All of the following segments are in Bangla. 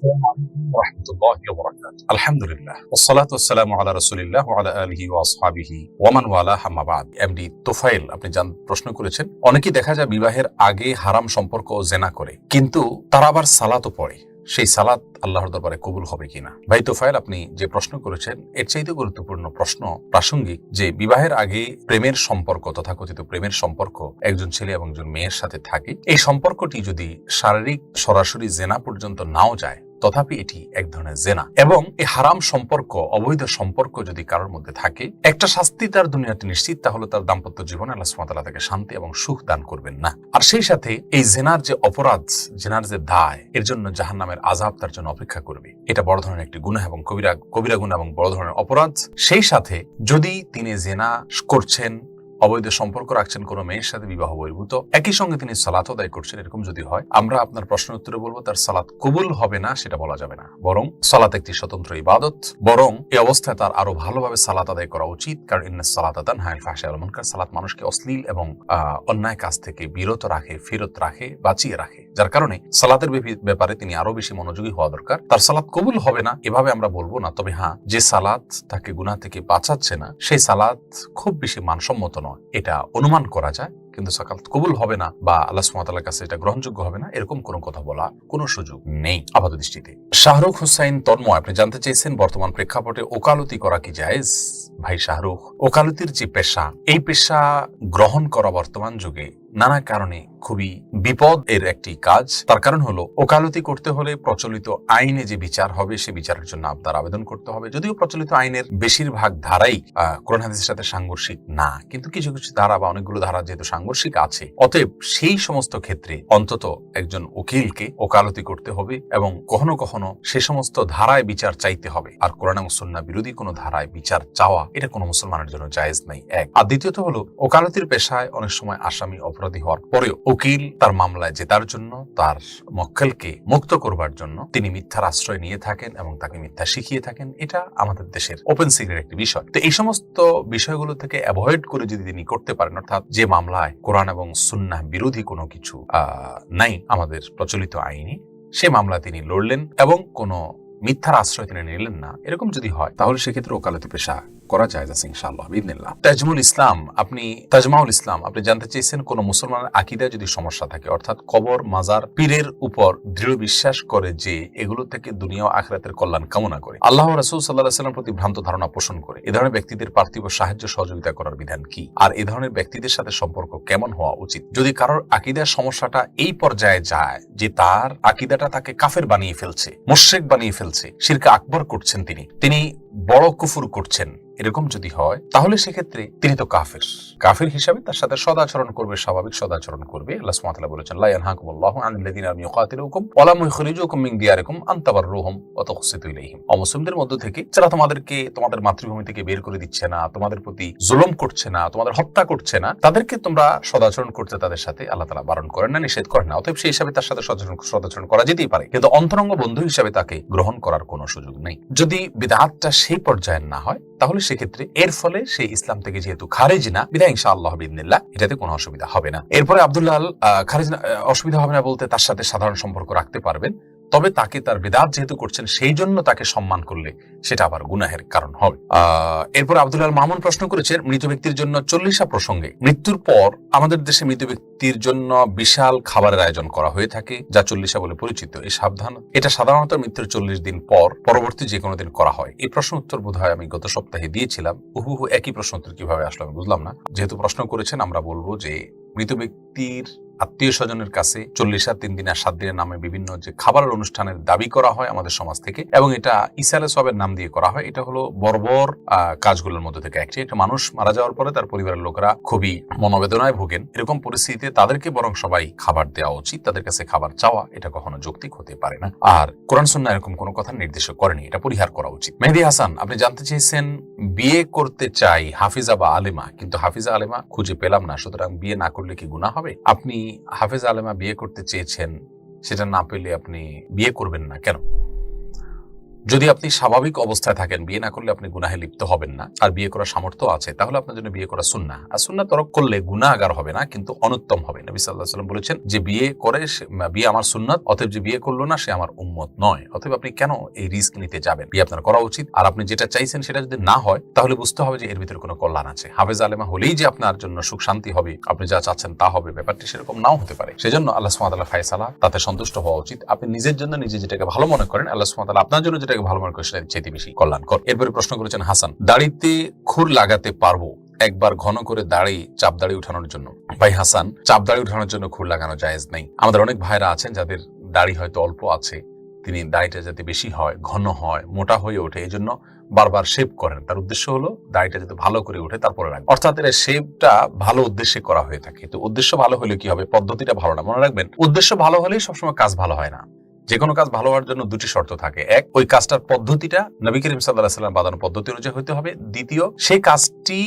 রাহমাতুল্লাহি ওয়া বারাকাতুহু। আলহামদুলিল্লাহ ওয়াসসালাতু ওয়াসসালামু আলা রাসূলিল্লাহ ওয়া আলা আলিহি ওয়া আসহাবিহি ওয়া মান ওয়ালা, আম্মা বাদ। এমডি তোফায়েল আপনি প্রশ্ন করেছেন, অনেকেই দেখা যায় বিবাহের আগে হারাম সম্পর্ক ও জেনা করে, কিন্তু তারা আবার সালাতও পড়ে, সেই সালাত আল্লাহর দরবারে কবুল হবে কিনা? ভাই তোফায়েল, আপনি যে প্রশ্ন করেছেন এর চাইতে গুরুত্বপূর্ণ প্রশ্ন প্রাসঙ্গিক যে বিবাহের আগে প্রেমের সম্পর্ক, তথাকথিত প্রেমের সম্পর্ক একজন ছেলে এবং একজন মেয়ের সাথে থাকে, এই সম্পর্কটি যদি শারীরিক সরাসরি জেনা পর্যন্ত নাও যায়, তথাপি এটি এক ধরনের জেনা, এবং এই হারাম সম্পর্ক, অবৈধ সম্পর্ক যদি কারোর মধ্যে থাকে, একটা শাস্তি তার দুনিয়াতে নিশ্চিত, তাহলে তার দাম্পত্য জীবনে আল্লাহ সুবহানাহু ওয়া তাআলা তাকে শান্তি এবং সুখ দান করবেন না। আর সেই সাথে এই জেনার যে অপরাধ, জেনার যে দায়, এর জন্য জাহান্নামের আযাব তার জন্য অপেক্ষা করবে। এটা বড় ধরনের একটি গুনাহ এবং কবিরা গুনাহ এবং বড় ধরনের অপরাধ। সেই সাথে যদি তিনি জেনা করছেন, অবৈধ সম্পর্ক রাখছেন কোনো মেয়ের সাথে বিবাহ বহির্ভূত, একই সঙ্গে তিনি সালাত আদায় করছেন, এরকম যদি হয়, আমরা আপনার প্রশ্নের উত্তরে বলবো তার সালাত কবুল হবে না, সেটা বলা যাবে না। বরং সালাত একটি স্বতন্ত্র ইবাদত, বরং এই অবস্থায় তার আরো ভালোভাবে সালাত আদায় করা উচিত। কারণ ইন্নাস সালাতা তানহা আনিল ফাহশাই ওয়াল মুনকার, সালাত মানুষকে অশ্লীল এবং অন্যায় কাজ থেকে বিরত রাখে, ফেরত রাখে, বাঁচিয়ে রাখে। যার কারণে সালাতের ব্যাপারে তিনি আরো বেশি মনোযোগী হওয়া দরকার। তার সালাত কবুল হবে না এভাবে আমরা বলবো না, তবে হ্যাঁ, যে সালাত তাকে গুনাহ থেকে বাঁচাচ্ছে না, সেই সালাত খুব বেশি মানসম্মত নয়, এটা অনুমান করা যায়, কিন্তু সালাত কবুল হবে না বা আল্লাহ সুবহানাহু ওয়া তাআলার কাছে এটা গ্রহণযোগ্য হবে না, এরকম কোনো কথা বলা কোনো সুযোগ নেই আপাত দৃষ্টিতে। শাহরুখ হোসাইন তন্ময় আপনি জানতে চাইছেন, বর্তমান প্রেক্ষাপটে ওকালতি করা কি জায়েজ? ভাই শাহরুখ, ওকালতির যে পেশা, এই পেশা গ্রহণ করা বর্তমান যুগে নানা কারণে খুবই বিপদ এর একটি কাজ। তার কারণ হলো, ওকালতি করতে হলে প্রচলিত আইনে যে বিচার হবে, সে বিচারের জন্য আপনার আবেদন করতে হবে। যদিও প্রচলিত আইনের বেশিরভাগ ধারাই কোরআন হাদিসের সাথে সাংঘর্ষিক না, কিন্তু কিছু কিছু ধারা বা অনেকগুলো ধারা যেহেতু সাংঘর্ষিক আছে, অতএব সেই সমস্ত ক্ষেত্রে অন্তত একজন উকিলকে ওকালতি করতে হবে এবং কখনো কখনো সে সমস্ত ধারায় বিচার চাইতে হবে। আর কোরআন এবং সুন্নাহ বিরোধী কোনো ধারায় বিচার চাওয়া, এটা কোনো মুসলমানের জন্য জায়েজ নাই, এক। আর দ্বিতীয়ত হলো, ওকালতির পেশায় অনেক সময় আসামি অপরাধী হওয়ার পরেও উকিল তার মামলায় জেতার জন্য, তার মক্কেলকে মুক্ত করবার জন্য তিনি মিথ্যার আশ্রয় নিয়ে থাকেন এবং তাকে মিথ্যা শিখিয়ে থাকেন। এটা আমাদের দেশের ওপেন সিক্রেট একটি বিষয়। তো এই সমস্ত বিষয়গুলো থেকে অ্যাভয়েড করে যদি তিনি করতে পারেন, অর্থাৎ যে মামলায় কোরআন এবং সুন্নাহ বিরোধী কোনো কিছু নাই আমাদের প্রচলিত আইনে, সে মামলা তিনি লড়লেন এবং কোনো মিথ্যার আশ্রয় তিনি নিলেন না, এরকম যদি হয়, তাহলে সেক্ষেত্রে ওকালতি পেশা করা যায় আছে ইনশাআল্লাহ বিইذনিল্লাহ। তাজমাউল ইসলাম আপনি জানতে চেয়েছেন, কোন মুসলমানের আকীদায় যদি সমস্যা থাকে, অর্থাৎ কবর, মাজার, পীরের উপর দৃঢ় বিশ্বাস করে যে এগুলো থেকে দুনিয়া ও আখিরাতের কল্যাণ কামনা করে, আল্লাহ ও রাসূল সাল্লাল্লাহু আলাইহি ওয়াসাল্লাম প্রতি ভ্রান্ত ধারণা পোষণ করে, এ ধরনের ব্যক্তিদের পার্থিব সাহায্য সহযোগিতা করার বিধান কি? আর এ ধরনের ব্যক্তিদের সাথে সম্পর্ক কেমন হওয়া উচিত? যদি কারোর আকীদার সমস্যাটা এই পর্যায়ে যায় যে তার আকীদাটা তাকে কাফের বানিয়ে ফেলছে, মুশরিক বানিয়ে ফেলছে, শিরক আকবর করছেন, তিনি বড় কুফর করছেন, এরকম যদি হয়, তাহলে সেক্ষেত্রে তিনি তো কাফির হিসাবে তার সাথে সদাচরণ করবে, স্বাভাবিক সদাচরণ করবে। আল্লাহ সুবহানাহু ওয়া তাআলা বলেছেন, লা ইয়ানহাকুমুল্লাহু আনিল্লাযিনা লাম ইউকাতিলুকুম ওয়া লাম ইখরিজুকুম মিন দিয়ারিকুম আন তাবাররুহুম ওয়া তুকসিতু ইলাইহিম। অমুসলিমদের মধ্য থেকে যারা তোমাদের মাতৃভূমি থেকে বের করে দিচ্ছে না, তোমাদের প্রতি জুলুম করছে না, তোমাদের হত্যা করছে না, তাদেরকে তোমরা সদাচরণ করতে তাদের সাথে আল্লাহ তাআলা বারণ করেন না, নিষেধ করেন না। অতএব সেই হিসাবে তার সাথে সদাচরণ করা যেতেই পারে, কিন্তু অন্তরঙ্গ বন্ধু হিসাবে তাকে গ্রহণ করার কোনো সুযোগ নেই। যদি বিদআতটা সেই পর্যায়ে না হয়, তাহলে সেক্ষেত্রে এর ফলে সেই ইসলাম থেকে যেহেতু খারিজ না, বিধায় ইনশাআল্লাহ বিইذনিল্লাহ এটাতে কোনো অসুবিধা হবে না। এরপরে আব্দুল্লাহ খারিজ না, অসুবিধা হবে না বলতে তার সাথে সাধারণ সম্পর্ক রাখতে পারবেন, তবে তাকে তার বিদআত যেহেতু করছেন, সেই জন্য তাকে সম্মান করলে সেটা আবার গুনাহের কারণ হবে। এরপর আব্দুল্লাহ মামুন প্রশ্ন করেছেন, মৃত ব্যক্তির জন্য 40 প্রসঙ্গে মৃত্যুর পর আমাদের দেশে মৃত ব্যক্তির জন্য বিশাল খাবারের আয়োজন করা হয়ে থাকে, যা 40 বলে পরিচিত। এটা সাধারণত মৃত্যুর 40 দিন পর পরবর্তী যে কোনো দিন করা হয়। এই প্রশ্ন উত্তর বোধহয় আমি গত সপ্তাহে দিয়েছিলাম। হুবহু একই প্রশ্ন উত্তর কিভাবে আসলো আমি বুঝলাম না। যেহেতু প্রশ্ন করেছেন, আমরা বলবো যে মৃত ব্যক্তির আত্মীয় স্বজনের কাছে 40 আর 3 দিন আর 7 দিনের নামে বিভিন্ন যে খাবারের অনুষ্ঠানের দাবি করা হয় আমাদের সমাজ থেকে, এবং এটা ইসালে সবের নাম দিয়ে করা হয়। এটা হলো বর্বর কাজগুলোর মধ্যে থেকে একটি। একটা মানুষ মারা যাওয়ার পরে তার পরিবারের লোকেরা খুবই মনোবেদনায় ভোগেন, এরকম পরিস্থিতিতে তাদেরকে বরং সবাই খাবার দেওয়া উচিত, তাদের কাছে খাবার চাওয়া এটা কখনো যৌক্তিক হতে পারে না। আর কোরআন সুন্নাহ এরকম কোনো কথা নির্দেশ করেনি, এটা পরিহার করা উচিত। মেহেদী হাসান আপনি জানতে চেয়েছেন, বিয়ে করতে চাই হাফিজা বা আলেমা, কিন্তু হাফিজা আলেমা খুঁজে পেলাম না, সুতরাং বিয়ে না করলে কি গুনাহ হবে? আপনি হাফেজ আলেমা বিয়ে করতে চেয়েছেন, সেটা না পেলে আপনি বিয়ে করবেন না কেন? যদি আপনি স্বাভাবিক অবস্থায় থাকেন, বিয়ে না করলে আপনি গুনাহে লিপ্ত হবেন না, আর বিয়ে করার সামর্থ্য আছে, তাহলে আপনার জন্য বিয়ে করা সুন্নাহ। আর সুন্নাহ তরক করলে গুনাহগার হবে না, কিন্তু অনুত্তম হবে। নবী সাল্লাল্লাহু আলাইহি ওয়াসাল্লাম বলেছেন যে বিয়ে করে বিয়ে আমার সুন্নাত, অতএব যে বিয়ে করলো না সে আমার উম্মত নয়। অতএব আপনি কেন এই রিস্ক নিতে যাবেন? বিয়ে আপনার করা উচিত। আর আপনি যেটা চাইছেন সেটা যদি না হয়, তাহলে বুঝতে হবে যে এর ভিতরে কোনো কল্যাণ আছে। হাফেজ আলেমা হলেই যে আপনার জন্য সুখ শান্তি হবে, আপনি যা চাচ্ছেন তা হবে, ব্যাপারটি সেরকম নাও হতে পারে। সেজন্য আল্লাহ সুবহানাহু ওয়া তাআলা ফায়সালা, তাতে সন্তুষ্ট হওয়া উচিত। আপনি নিজের জন্য নিজে যেটাকে ভালো মনে করেন, আল্লাহ সুবহানাহু ওয়া তাআলা আপনার জন্য যেটাকে ভালো মনে করেন সেটা চাইতে বেশি কল্যাণকর। এরপরে প্রশ্ন করেছেন হাসান, দাড়িতে খুর লাগাতে পারবো একবার ঘন করে দাড়ি চাপ দাড়ি উঠানোর জন্য? ভাই হাসান, চাপ দাড়ি উঠানোর জন্য খুর লাগানো জায়েজ নেই। আমাদের অনেক ভাইরা আছেন যাদের দাড়ি হয়তো অল্প আছে, তিনি দাড়িটা যাতে বেশি হয়, ঘন হয়, মোটা হয়ে ওঠে, এই জন্য বারবার শেভ করেন। তার উদ্দেশ্য হলো দাড়িটা যাতে ভালো করে ওঠে তারপরে রাখবেন, অর্থাৎ এর শেভটা ভালো উদ্দেশ্যে করা হয়ে থাকে। তো উদ্দেশ্য ভালো হলে কি হবে? পদ্ধতিটা ভালো না। মনে রাখবেন, উদ্দেশ্য ভালো হলেই সবসময় কাজ ভালো হয় না। যে কোনো কাজ ভালো হওয়ার জন্য দুটি শর্ত থাকে। এক, ওই কাজটার পদ্ধতিটা নবী করিম সাল্লাল্লাহু আলাইহি ওয়াসাল্লাম বাঁধানো পদ্ধতি অনুযায়ী হতে হবে। দ্বিতীয়, সেই কাজটি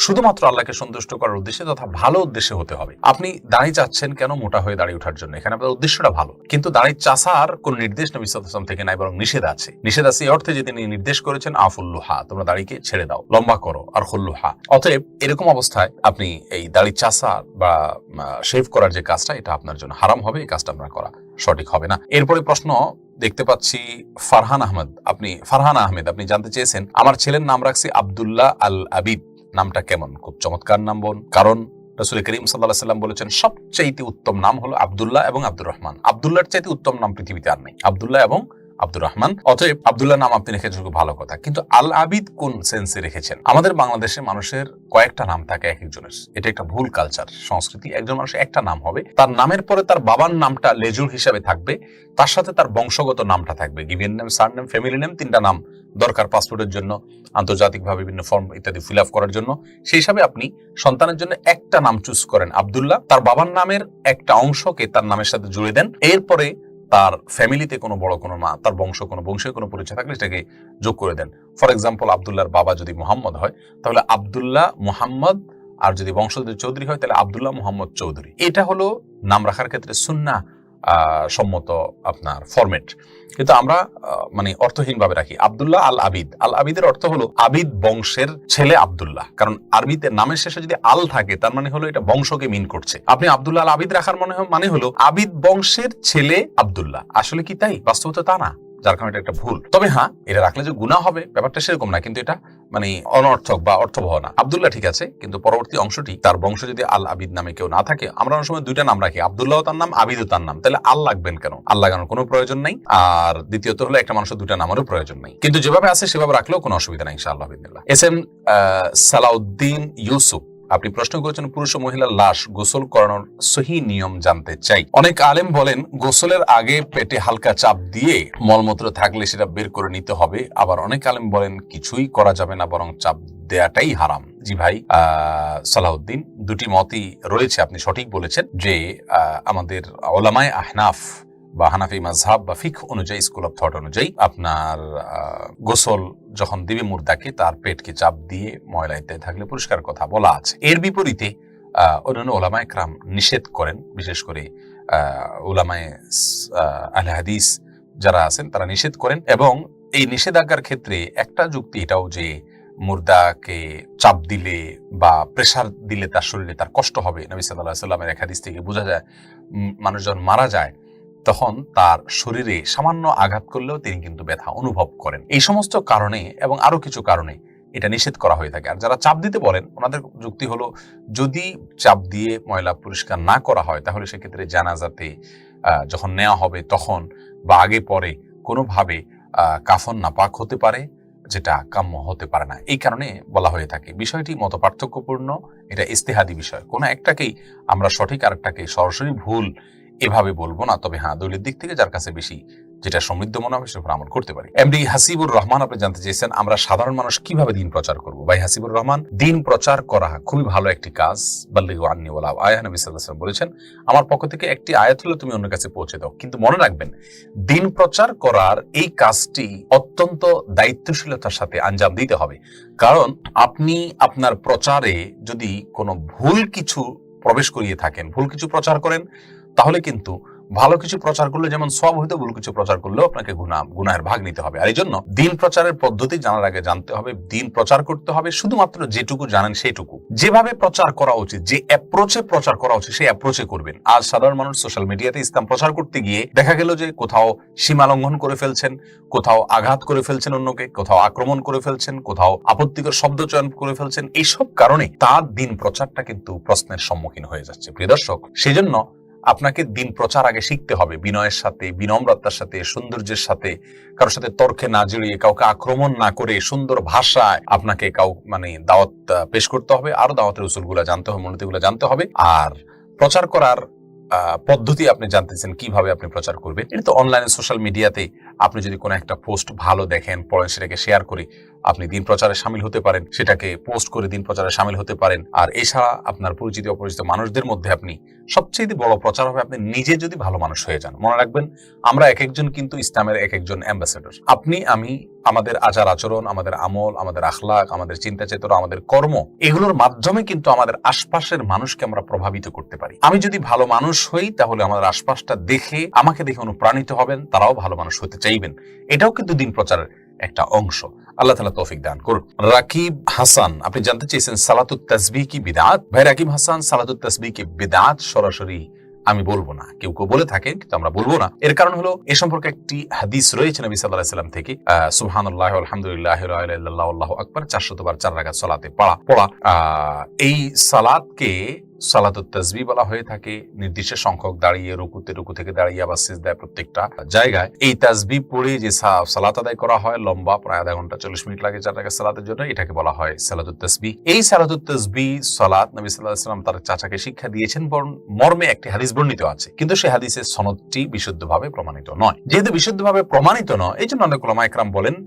শুধুমাত্র আল্লাহকে সন্তুষ্ট করার উদ্দেশ্যে তথা ভালো উদ্দেশ্যে হতে হবে। আপনি দাড়ি চাচ্ছেন কেন? মোটা হয়ে দাড়ি ওঠার জন্য। এখানে আপনার উদ্দেশ্যটা ভালো, কিন্তু দাড়ি চাষার কোন নির্দেশ নবী সাল্লাল্লাহু আলাইহি ওয়াসাল্লাম থেকে নাই, বরং নিষেধ আছে। নিষেধ আছে এই অর্থে যে তিনি নির্দেশ করেছেন আফুল্লুহা, তোমরা দাড়িকে ছেড়ে দাও, লম্বা করো, আর খুল্লুহা। অতএব এরকম অবস্থায় আপনি এই দাড়ি চাষা বা শেভ করার যে কাজটা, এটা আপনার জন্য হারাম হবে। এই কাজটা আপনার করা সঠিক হবে না। এরপরে প্রশ্ন দেখতে পাচ্ছি ফারহান আহমেদ, আপনি জানতে চেয়েছেন, আমার ছেলের নাম রাখছি আব্দুল্লাহ আল আবিদ, নামটা কেমন? খুব চমৎকার নাম বোন, কারণ রাসূল করিম সাল্লাল্লাহু আলাইহি ওয়াসাল্লাম বলেছেন সবচাইতে উত্তম নাম হলো আব্দুল্লাহ এবং আব্দুর রহমান। আব্দুল্লাহর চাইতে উত্তম নাম পৃথিবীতে আর নেই, আব্দুল্লাহ এবং আব্দুর রহমান। অতএব আব্দুল্লাহ নাম আপনি রেখেছেন, খুব ভালো কথা, কিন্তু আল আবিদ কোন সেন্সে রেখেছেন? আমাদের বাংলাদেশে মানুষের কয়েকটা নাম থাকে এক একজনের, এটা একটা ভুল কালচার সংস্কৃতি। একজন মানুষের একটা নাম হবে, তার নামের পরে তার বাবার নামটা লেজুর হিসাবে থাকবে, তার সাথে তার বংশগত নামটা থাকবে, given name, surname, family name, তিনটা নাম দরকার পাসপোর্টের জন্য, আন্তর্জাতিকভাবে বিভিন্ন ফর্ম ইত্যাদি ফিল আপ করার জন্য। সেই হিসাবে আপনি সন্তানের জন্য একটা নাম চুজ করেন আব্দুল্লাহ, তার বাবার নামের একটা অংশকে তার নামের সাথে জুড়ে দেন, এরপরে তার ফ্যামিলিতে কোনো বড় কোনো মা, তার বংশের কোনো পরিচয় থাকলে সেটাকে যোগ করে দেন। ফর এক্সাম্পল, আব্দুল্লাহর বাবা যদি মোহাম্মদ হয়, তাহলে আব্দুল্লাহ মোহাম্মদ, আর যদি বংশ যদি চৌধুরী হয় তাহলে আব্দুল্লাহ মোহাম্মদ চৌধুরী। এটা হলো নাম রাখার ক্ষেত্রে সুন্নাহ সম্মত আপনার ফরম্যাট। কিন্তু আমরা মানে অর্থহীন ভাবে রাখি আব্দুল্লাহ আল আবিদ। আল আবিদের অর্থ হলো আবিদ বংশের ছেলে আব্দুল্লাহ, কারণ আরবিতে নামের শেষে যদি আল থাকে তার মানে হলো এটা বংশকে মিন করছে। আপনি আব্দুল্লাহ আল আবিদ রাখার মানে হলো আবিদ বংশের ছেলে আব্দুল্লাহ। আসলে কি তাই? বাস্তবতা তা না, যার কারণে এটা একটা ভুল। তবে হ্যাঁ, এটা রাখলে যে গুনাহ হবে ব্যাপারটা সেরকম না, কিন্তু এটা মানে অনর্থক বা অর্থবহ না। আব্দুল্লাহ ঠিক আছে, কিন্তু পরবর্তী অংশটি তার বংশ যদি আল আবিদ নামে কেউ না থাকে, আমরা অনেক সময় দুইটা নাম রাখি, আব্দুল্লাহ তার নাম, আবিদও তার নাম, তাহলে আল লাগবেন কেন? আল লাগানোর কোনো প্রয়োজন নেই। আর দ্বিতীয়ত হলো একটা মানুষের দুইটা নামেরও প্রয়োজন নেই, কিন্তু যেভাবে আছে সেভাবে রাখলেও কোনো অসুবিধা নাই ইনশাআল্লাহ বিদিনিল্লাহ। এস এম সালাউদ্দিন ইউসুফ, আপনি প্রশ্ন করেছেন পুরুষ ও মহিলার লাশ গোসল করানোর সহি নিয়ম জানতে চাই। অনেক আলেম বলেন গোসলের আগে পেটে হালকা চাপ দিয়ে মলমূত্র থাকলে সেটা বের করে নিতে হবে, আবার অনেক আলেম বলেন কিছুই করা যাবে না, বরং চাপ দেয়াটাই হারাম। জি ভাই সালাউদ্দিন, দুটি মতই রয়েছে, আপনি সঠিক বলেছেন যে আমাদের উলামায়ে আহনাফ বা হানাফি মাযহাব বা ফিকহ অনুযায়ী, স্কুল অফ থট অনুযায়ী আপনার গোসল যখন দিবে মুর্দাকে, তার পেটকে চাপ দিয়ে ময়লা ইত্যাদি থাকলে পরিষ্কার কথা বলা আছে। এর বিপরীতে অন্যান্য উলামায়ে কেরাম নিষেধ করেন, বিশেষ করে উলামায়ে আহলে হাদিস যারা আছেন তারা নিষেধ করেন। এবং এই নিষেধাজ্ঞার ক্ষেত্রে একটা যুক্তি এটাও যে মুর্দাকে চাপ দিলে বা প্রেসার দিলে তার শরীরে তার কষ্ট হবে। নবী সাল্লাল্লাহু আলাইহি ওয়াসাল্লামের এক হাদিস থেকে বোঝা যায় মানুষ যখন মারা যায় তখন তার শরীরে সামান্য আঘাত করলেও তিনি কিন্তু ব্যথা অনুভব করেন। এই সমস্ত কারণে এবং আরো কিছু কারণে এটা নিষেধ করা হয়ে থাকে। আর যারা চাপ দিতে বলেন, ওনাদের যুক্তি হলো যদি চাপ দিয়ে ময়লা পরিষ্কার না করা হয় তাহলে সেক্ষেত্রে জানাজাতে যখন নেওয়া হবে তখন বা আগে পরে কোনোভাবে কাফন নাপাক হতে পারে, যেটা কাম্য হতে পারে না। এই কারণে বলা হয়ে থাকে। বিষয়টি মত পার্থক্যপূর্ণ, এটা ইস্তেহাদি বিষয়। কোনো একটাকেই আমরা সঠিক আর একটাকে সরাসরি ভুল এভাবে বলবো না। তবে হ্যাঁ, দলিল দিক থেকে যার কাছে বেশি যেটা সমৃদ্ধ মনে হবে সেটার উপর আমল করতে পারি। এমডি হাসিবুর রহমান, আপনি জানতে চেয়েছেন আমরা সাধারণ মানুষ কিভাবে দিন প্রচার করব। ভাই হাসিবুর রহমান, দিন প্রচার করা খুবই ভালো একটি কাজ। বাল্লিগু আন্নী ওয়ালাউ আয়া, নবী সাল্লাল্লাহু আলাইহি ওয়াসাল্লাম বলেছেন আমার পক্ষ থেকে একটি আয়াত হলে তুমি অন্যের কাছে পৌঁছে দাও। কিন্তু মনে রাখবেন, দিন প্রচার করার এই কাজটি অত্যন্ত দায়িত্বশীলতার সাথে আঞ্জাম দিতে হবে। কারণ আপনি আপনার প্রচারে যদি কোনো ভুল কিছু প্রবেশ করিয়ে থাকেন, ভুল কিছু প্রচার করেন, তাহলে কিন্তু ভালো কিছু প্রচার করলে যেমন সওয়াব হইতো, ভুল কিছু প্রচার করলেও আপনাকে গুনাহের ভাগ নিতে হবে। আর এই জন্য দিন প্রচারের পদ্ধতি জানার আগে জানতে হবে, দিন প্রচার করতে হবে শুধুমাত্র যেটুকু জানেন সেইটুকু, যেভাবে প্রচার করা উচিত, যে অ্যাপ্রোচে প্রচার করা উচিত সেই অ্যাপ্রোচে করবেন। আজ সাধারণ মানুষ সোশ্যাল মিডিয়াতে ইসলাম প্রচার করতে গিয়ে দেখা গেল যে কোথাও সীমা লঙ্ঘন করে ফেলছেন, কোথাও আঘাত করে ফেলছেন অন্যকে, কোথাও আক্রমণ করে ফেলছেন, কোথাও আপত্তিকর শব্দ চয়ন করে ফেলছেন। এইসব কারণে তার দিন প্রচারটা কিন্তু প্রশ্নের সম্মুখীন হয়ে যাচ্ছে। প্রিয় দর্শক, সেই জন্য আপনাকে দিন প্রচার আগে শিখতে হবে, বিনয়ের সাথে, বিনম্রতার সাথে, সৌন্দর্যের সাথে, কারোর সাথে তর্কে না জড়িয়ে, কাউকে আক্রমণ না করে সুন্দর ভাষায় আপনাকে দাওয়াত পেশ করতে হবে। আরো দাওয়াতের উসুলগুলো জানতে হবে, মূলনীতিগুলো জানতে হবে। আর প্রচার করার পদ্ধতি আপনি জানতেছেন কিভাবে আপনি প্রচার করবেন। এটা তো অনলাইনে সোশ্যাল মিডিয়াতে আপনি যদি কোনো একটা পোস্ট ভালো দেখেন, পড়েন, সেটাকে শেয়ার করে আপনি দিন প্রচারে সামিল হতে পারেন, সেটাকে পোস্ট করে দিন প্রচারে সামিল হতে পারেন। আর এছাড়া আপনার পরিচিত অপরিচিত মানুষদের মধ্যে আপনি সবচেয়ে বড় প্রচার হবে আপনি নিজে যদি ভালো মানুষ হয়ে যান। মনে রাখবেন, আমরা এক একজন কিন্তু ইসলামের এক একজন অ্যাম্বাসেডর। আপনি, আমি, আমাদের আচার আচরণ, আমাদের আমল, আমাদের আখলাক, আমাদের চিন্তা চেতনা, আমাদের কর্ম, এগুলোর মাধ্যমে কিন্তু আমাদের আশপাশের মানুষকে আমরা প্রভাবিত করতে পারি। আমি যদি ভালো মানুষ হই তাহলে আমাদের আশপাশটা দেখে, আমাকে দেখে অনুপ্রাণিত হবেন, তারাও ভালো মানুষ হতে চাইবেন। এটাও কিন্তু দিন প্রচারের একটা অংশ। আল্লাহ তাআলা তৌফিক দান করুন। রাকিব হাসান, আপনি জানতে চেয়েছেন সালাতুত তাসবিহ কি বিদআত? ভাই রাকিব হাসান, সালাতুত তাসবিহ কি বিদআত সরাসরি আমি বলবো না, কেউ কেউ বলে থাকেন কিন্তু আমরা বলবো না। এর কারণ হলো এ সম্পর্কে একটি হাদিস রয়েছে নবী সাল্লাল্লাহু আলাইহি ওয়াসাল্লাম থেকে, সুবহানাল্লাহ আলহামদুলিল্লাহ লা ইলাহা ইল্লাল্লাহ আল্লাহু আকবার 400 বার 4 রাকাত সালাতে পড়া। এই সালাতকে সালাতুত তাসবিহ বলা হয়ে থাকে। নির্দিষ্ট সংখ্যক দাঁড়িয়ে রুকু থেকে দাঁড়িয়ে আবার সিজদায় প্রত্যেকটা জায়গায় এই তাসবিহ পড়ে যে সালাত আদায় করা হয়, লম্বা প্রায় আধা ঘন্টা 40 মিনিট লাগে 4 রাকাত সালাতের জন্য, এটাকে বলা হয় সালাতুত তাসবিহ। এই সালাতুত তাসবিহ সালাত নবী সাল্লাল্লাহু আলাইহি ওয়াসাল্লাম তার চাচাকে শিক্ষা দিয়েছেন মর্মে একটি হাদিস বর্ণিত আছে, কিন্তু সেই হাদিসের সনদটি বিশুদ্ধভাবে প্রমাণিত নয়। যেহেতু বিশুদ্ধভাবে প্রমাণিত নয়, এই জন্য অনেক উলামা ইকরাম বলেন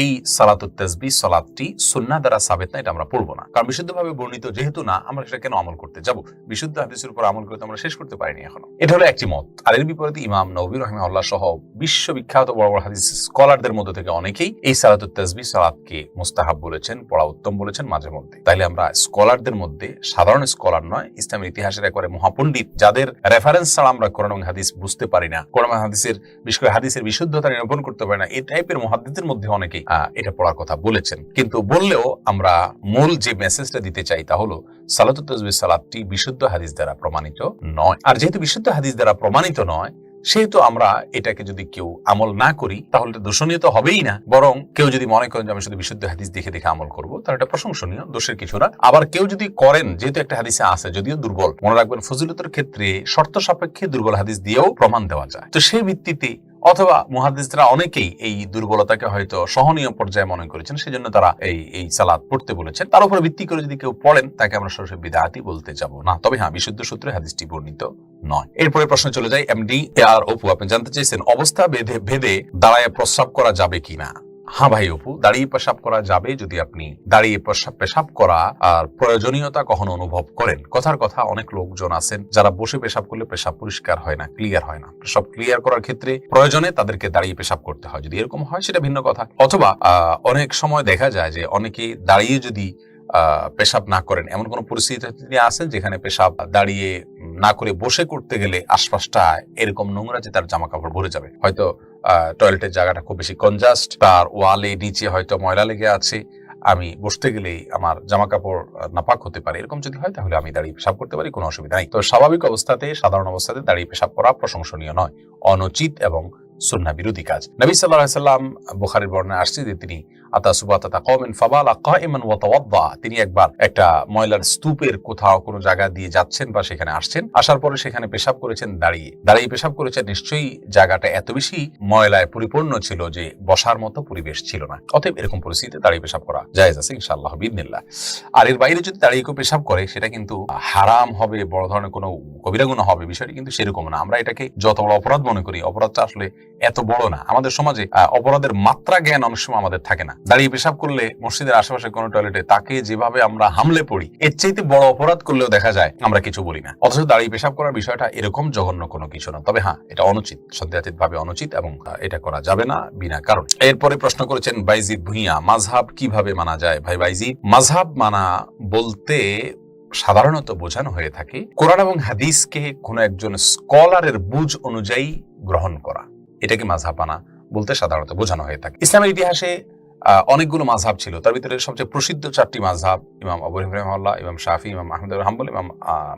এই সালাতুত তাসবিহ সালাতটি সুন্নাহ দ্বারা সাবিত না, এটা আমরা পড়বো না। কারণ বিশুদ্ধভাবে বর্ণিত যেহেতু না, আমরা সেটা কেন আমল করতে যাব? বিশুদ্ধ হাদিসের উপর আমল করে আমরা শেষ করতে পারিনি এখনো। এটা হলো একটি মত। আর এর বিপরীতে ইমাম নববী রাহিমাহুল্লাহ সহ বিশ্ববিখ্যাত বড় বড় হাদিস স্কলারদের মধ্যে থেকে অনেকেই এই সালাতুত তাসবিহ সালাতকে মুস্তাহাব বলেছেন, পড়া উত্তম বলেছেন মাঝে মধ্যে। তাইলে আমরা স্কলারদের মধ্যে, সাধারণ স্কলার নয়, ইসলামের ইতিহাসের একবারে মহাপণ্ডিত, যাদের রেফারেন্স ছাড়া আমরা কোরআন এবং হাদিস বুঝতে পারি না, কোরআন এবং হাদিসের বিশেষ করে হাদিসের বিশুদ্ধতা নিরূপণ করতে পারি না, এই টাইপের মুহাদ্দিসদের মধ্যে অনেকে এটা পড়ার কথা বলেছেন। কিন্তু বললেও আমরা মূল যে মেসেজটা দিতে চাই তা হলো সালাতুত তাসবিহ সালাতটি বিশুদ্ধ হাদিস দ্বারা প্রমাণিত নয়। আর যেহেতু বিশুদ্ধ হাদিস দ্বারা প্রমাণিত নয়, সেহেতু আমরা এটাকে যদি কেউ আমল না করি তাহলে দোষণীয় তো হবেই না, বরং কেউ যদি মনে করেন যে আমি শুধু বিশুদ্ধ হাদিস দেখে দেখে আমল করবো, তাহলে এটা প্রশংসনীয়, দোষের কিছু না। আবার কেউ যদি করেন, যেহেতু একটা হাদিসে আছে, যদিও দুর্বল, মনে রাখবেন ফজিলতের ক্ষেত্রে শর্ত সাপেক্ষে দুর্বল হাদিস দিয়েও প্রমাণ দেওয়া যায়। তো সেই ভিত্তিতে অথবা মুহাদ্দিসরা অনেকেই এই দুর্বলতাকে হয়তো সহনীয় পর্যায়ে মনে করেছেন, সেজন্য তারা এই সালাত পড়তে বলেছেন। তার উপর ভিত্তি করে যদি কেউ পড়েন, তাকে আমরা সরাসরি বিদআতি বলতে যাব না। তবে হ্যাঁ, বিশুদ্ধ সূত্রে হাদিসটি বর্ণিত নয়। এরপরে প্রশ্ন চলে যায় এমডি আর অপু, আপনি জানতে চেয়েছেন অবস্থা ভেদে দাঁড়ায় প্রস্রাব করা যাবে কিনা? হ্যাঁ ভাই অপু, দাঁড়িয়ে পেশাব করা যাবে যদি আপনি দাঁড়িয়ে পেশাব করা আর প্রয়োজনীয়তা কখনো অনুভব করেন। কথার কথা, অনেক লোকজন আছেন যারা বসে পেশাব করলে পেশাব পরিষ্কার হয় না, ক্লিয়ার হয় না। পেশাব ক্লিয়ার করার ক্ষেত্রে প্রয়োজনে তাদেরকে দাঁড়িয়ে পেশাব করতে হয়। যদি এরকম হয় সেটা ভিন্ন কথা। অথবা অনেক সময় দেখা যায় যে অনেকে দাঁড়িয়ে যদি পেশাব না করেন, এমন কোন পরিস্থিতি আছেন যেখানে পেশাব দাঁড়িয়ে না করে বসে করতে গেলে আশপাশটা এরকম নোংরা যে তার জামা কাপড় ভরে যাবে। হয়তো টয়লেটের জায়গাটা খুব বেশি কনজাস্ট, তার ওয়ালে নিচে হয়তো ময়লা লেগে আছে, আমি বসতে গেলেই আমার জামা কাপড় নাপাক হতে পারে। এরকম যদি হয় তাহলে আমি দাঁড়িয়ে পেশাব করতে পারি, কোনো অসুবিধা নেই। তো স্বাভাবিক অবস্থাতে, সাধারণ অবস্থাতে দাঁড়িয়ে পেশাব করা প্রশংসনীয় নয়, অনুচিত এবং সুন্নাহ বিরোধী কাজ। নবী সাল্লাল্লাহু আলাইহি ওয়াসাল্লাম, বুখারীর বর্ণনায় আসছে যে তিনি তিনি একবার একটা ময়লার স্তূপের কোথাও কোনো জায়গা দিয়ে যাচ্ছেন বা সেখানে আসছেন, আসার পরে সেখানে পেশাব করেছেন, দাঁড়িয়ে পেশাব করেছেন। নিশ্চয়ই জায়গাটা এত বেশি ময়লায় পরিপূর্ণ ছিল যে বসার মতো পরিবেশ ছিল না। অতএব এরকম পরিস্থিতিতে দাঁড়িয়ে পেশাব করা জায়েজ আছে ইনশাআল্লাহ বিইذনিল্লাহ। আর এর বাইরে যদি দাঁড়িয়ে কেউ পেশাব করে, সেটা কিন্তু হারাম হবে, বড় ধরনের কোনো কবিরা গুনাহ হবে, বিষয়টি কিন্তু সেরকম না। আমরা এটাকে যত বড় অপরাধ মনে করি, অপরাধটা আসলে এত বড় না। আমাদের সমাজে অপরাধের মাত্রা জ্ঞান অনেক সময় আমাদের থাকে না। দাঁড়িয়ে পেশাব করলে মসজিদের আশেপাশে কোনো টয়লেটে তাকে যেভাবে আমরা হামলে পড়ি, এর চাইতে বড় অপরাধ করলেও দেখা যায় আমরা কিছু বলি না। অথচ দাঁড়িয়ে পেশাব করার বিষয়টা এরকম জঘন্য কোনো কিছু না। তবে হ্যাঁ, এটা অনুচিত, সন্দেহাতীত ভাবে অনুচিত, এবং এটা করা যাবে না বিনা কারণ। এরপরে প্রশ্ন করেছেন বাইজিদ ভুঁইয়া, মাযহাব কিভাবে মানা যায়? ভাই বাইজিদ, মাযহাব মানা বলতে সাধারণত বোঝানো হয়ে থাকে কোরআন এবং হাদিসকে কোনো একজন স্কলারের বুঝ অনুযায়ী গ্রহণ করা, এটাকে মাযহাবানা বলতে সাধারণত বোঝানো হয়ে থাকে। ইসলামের ইতিহাসে অনেকগুলো মাযহাব ছিল, তার ভিতরে সবচেয়ে প্রসিদ্ধ 4টি মাযহাব ইমাম আবু হানিফা রাহিমাহুল্লাহ, ইমাম শাফি, ইমাম আহমদ বিন হাম্বল, ইমাম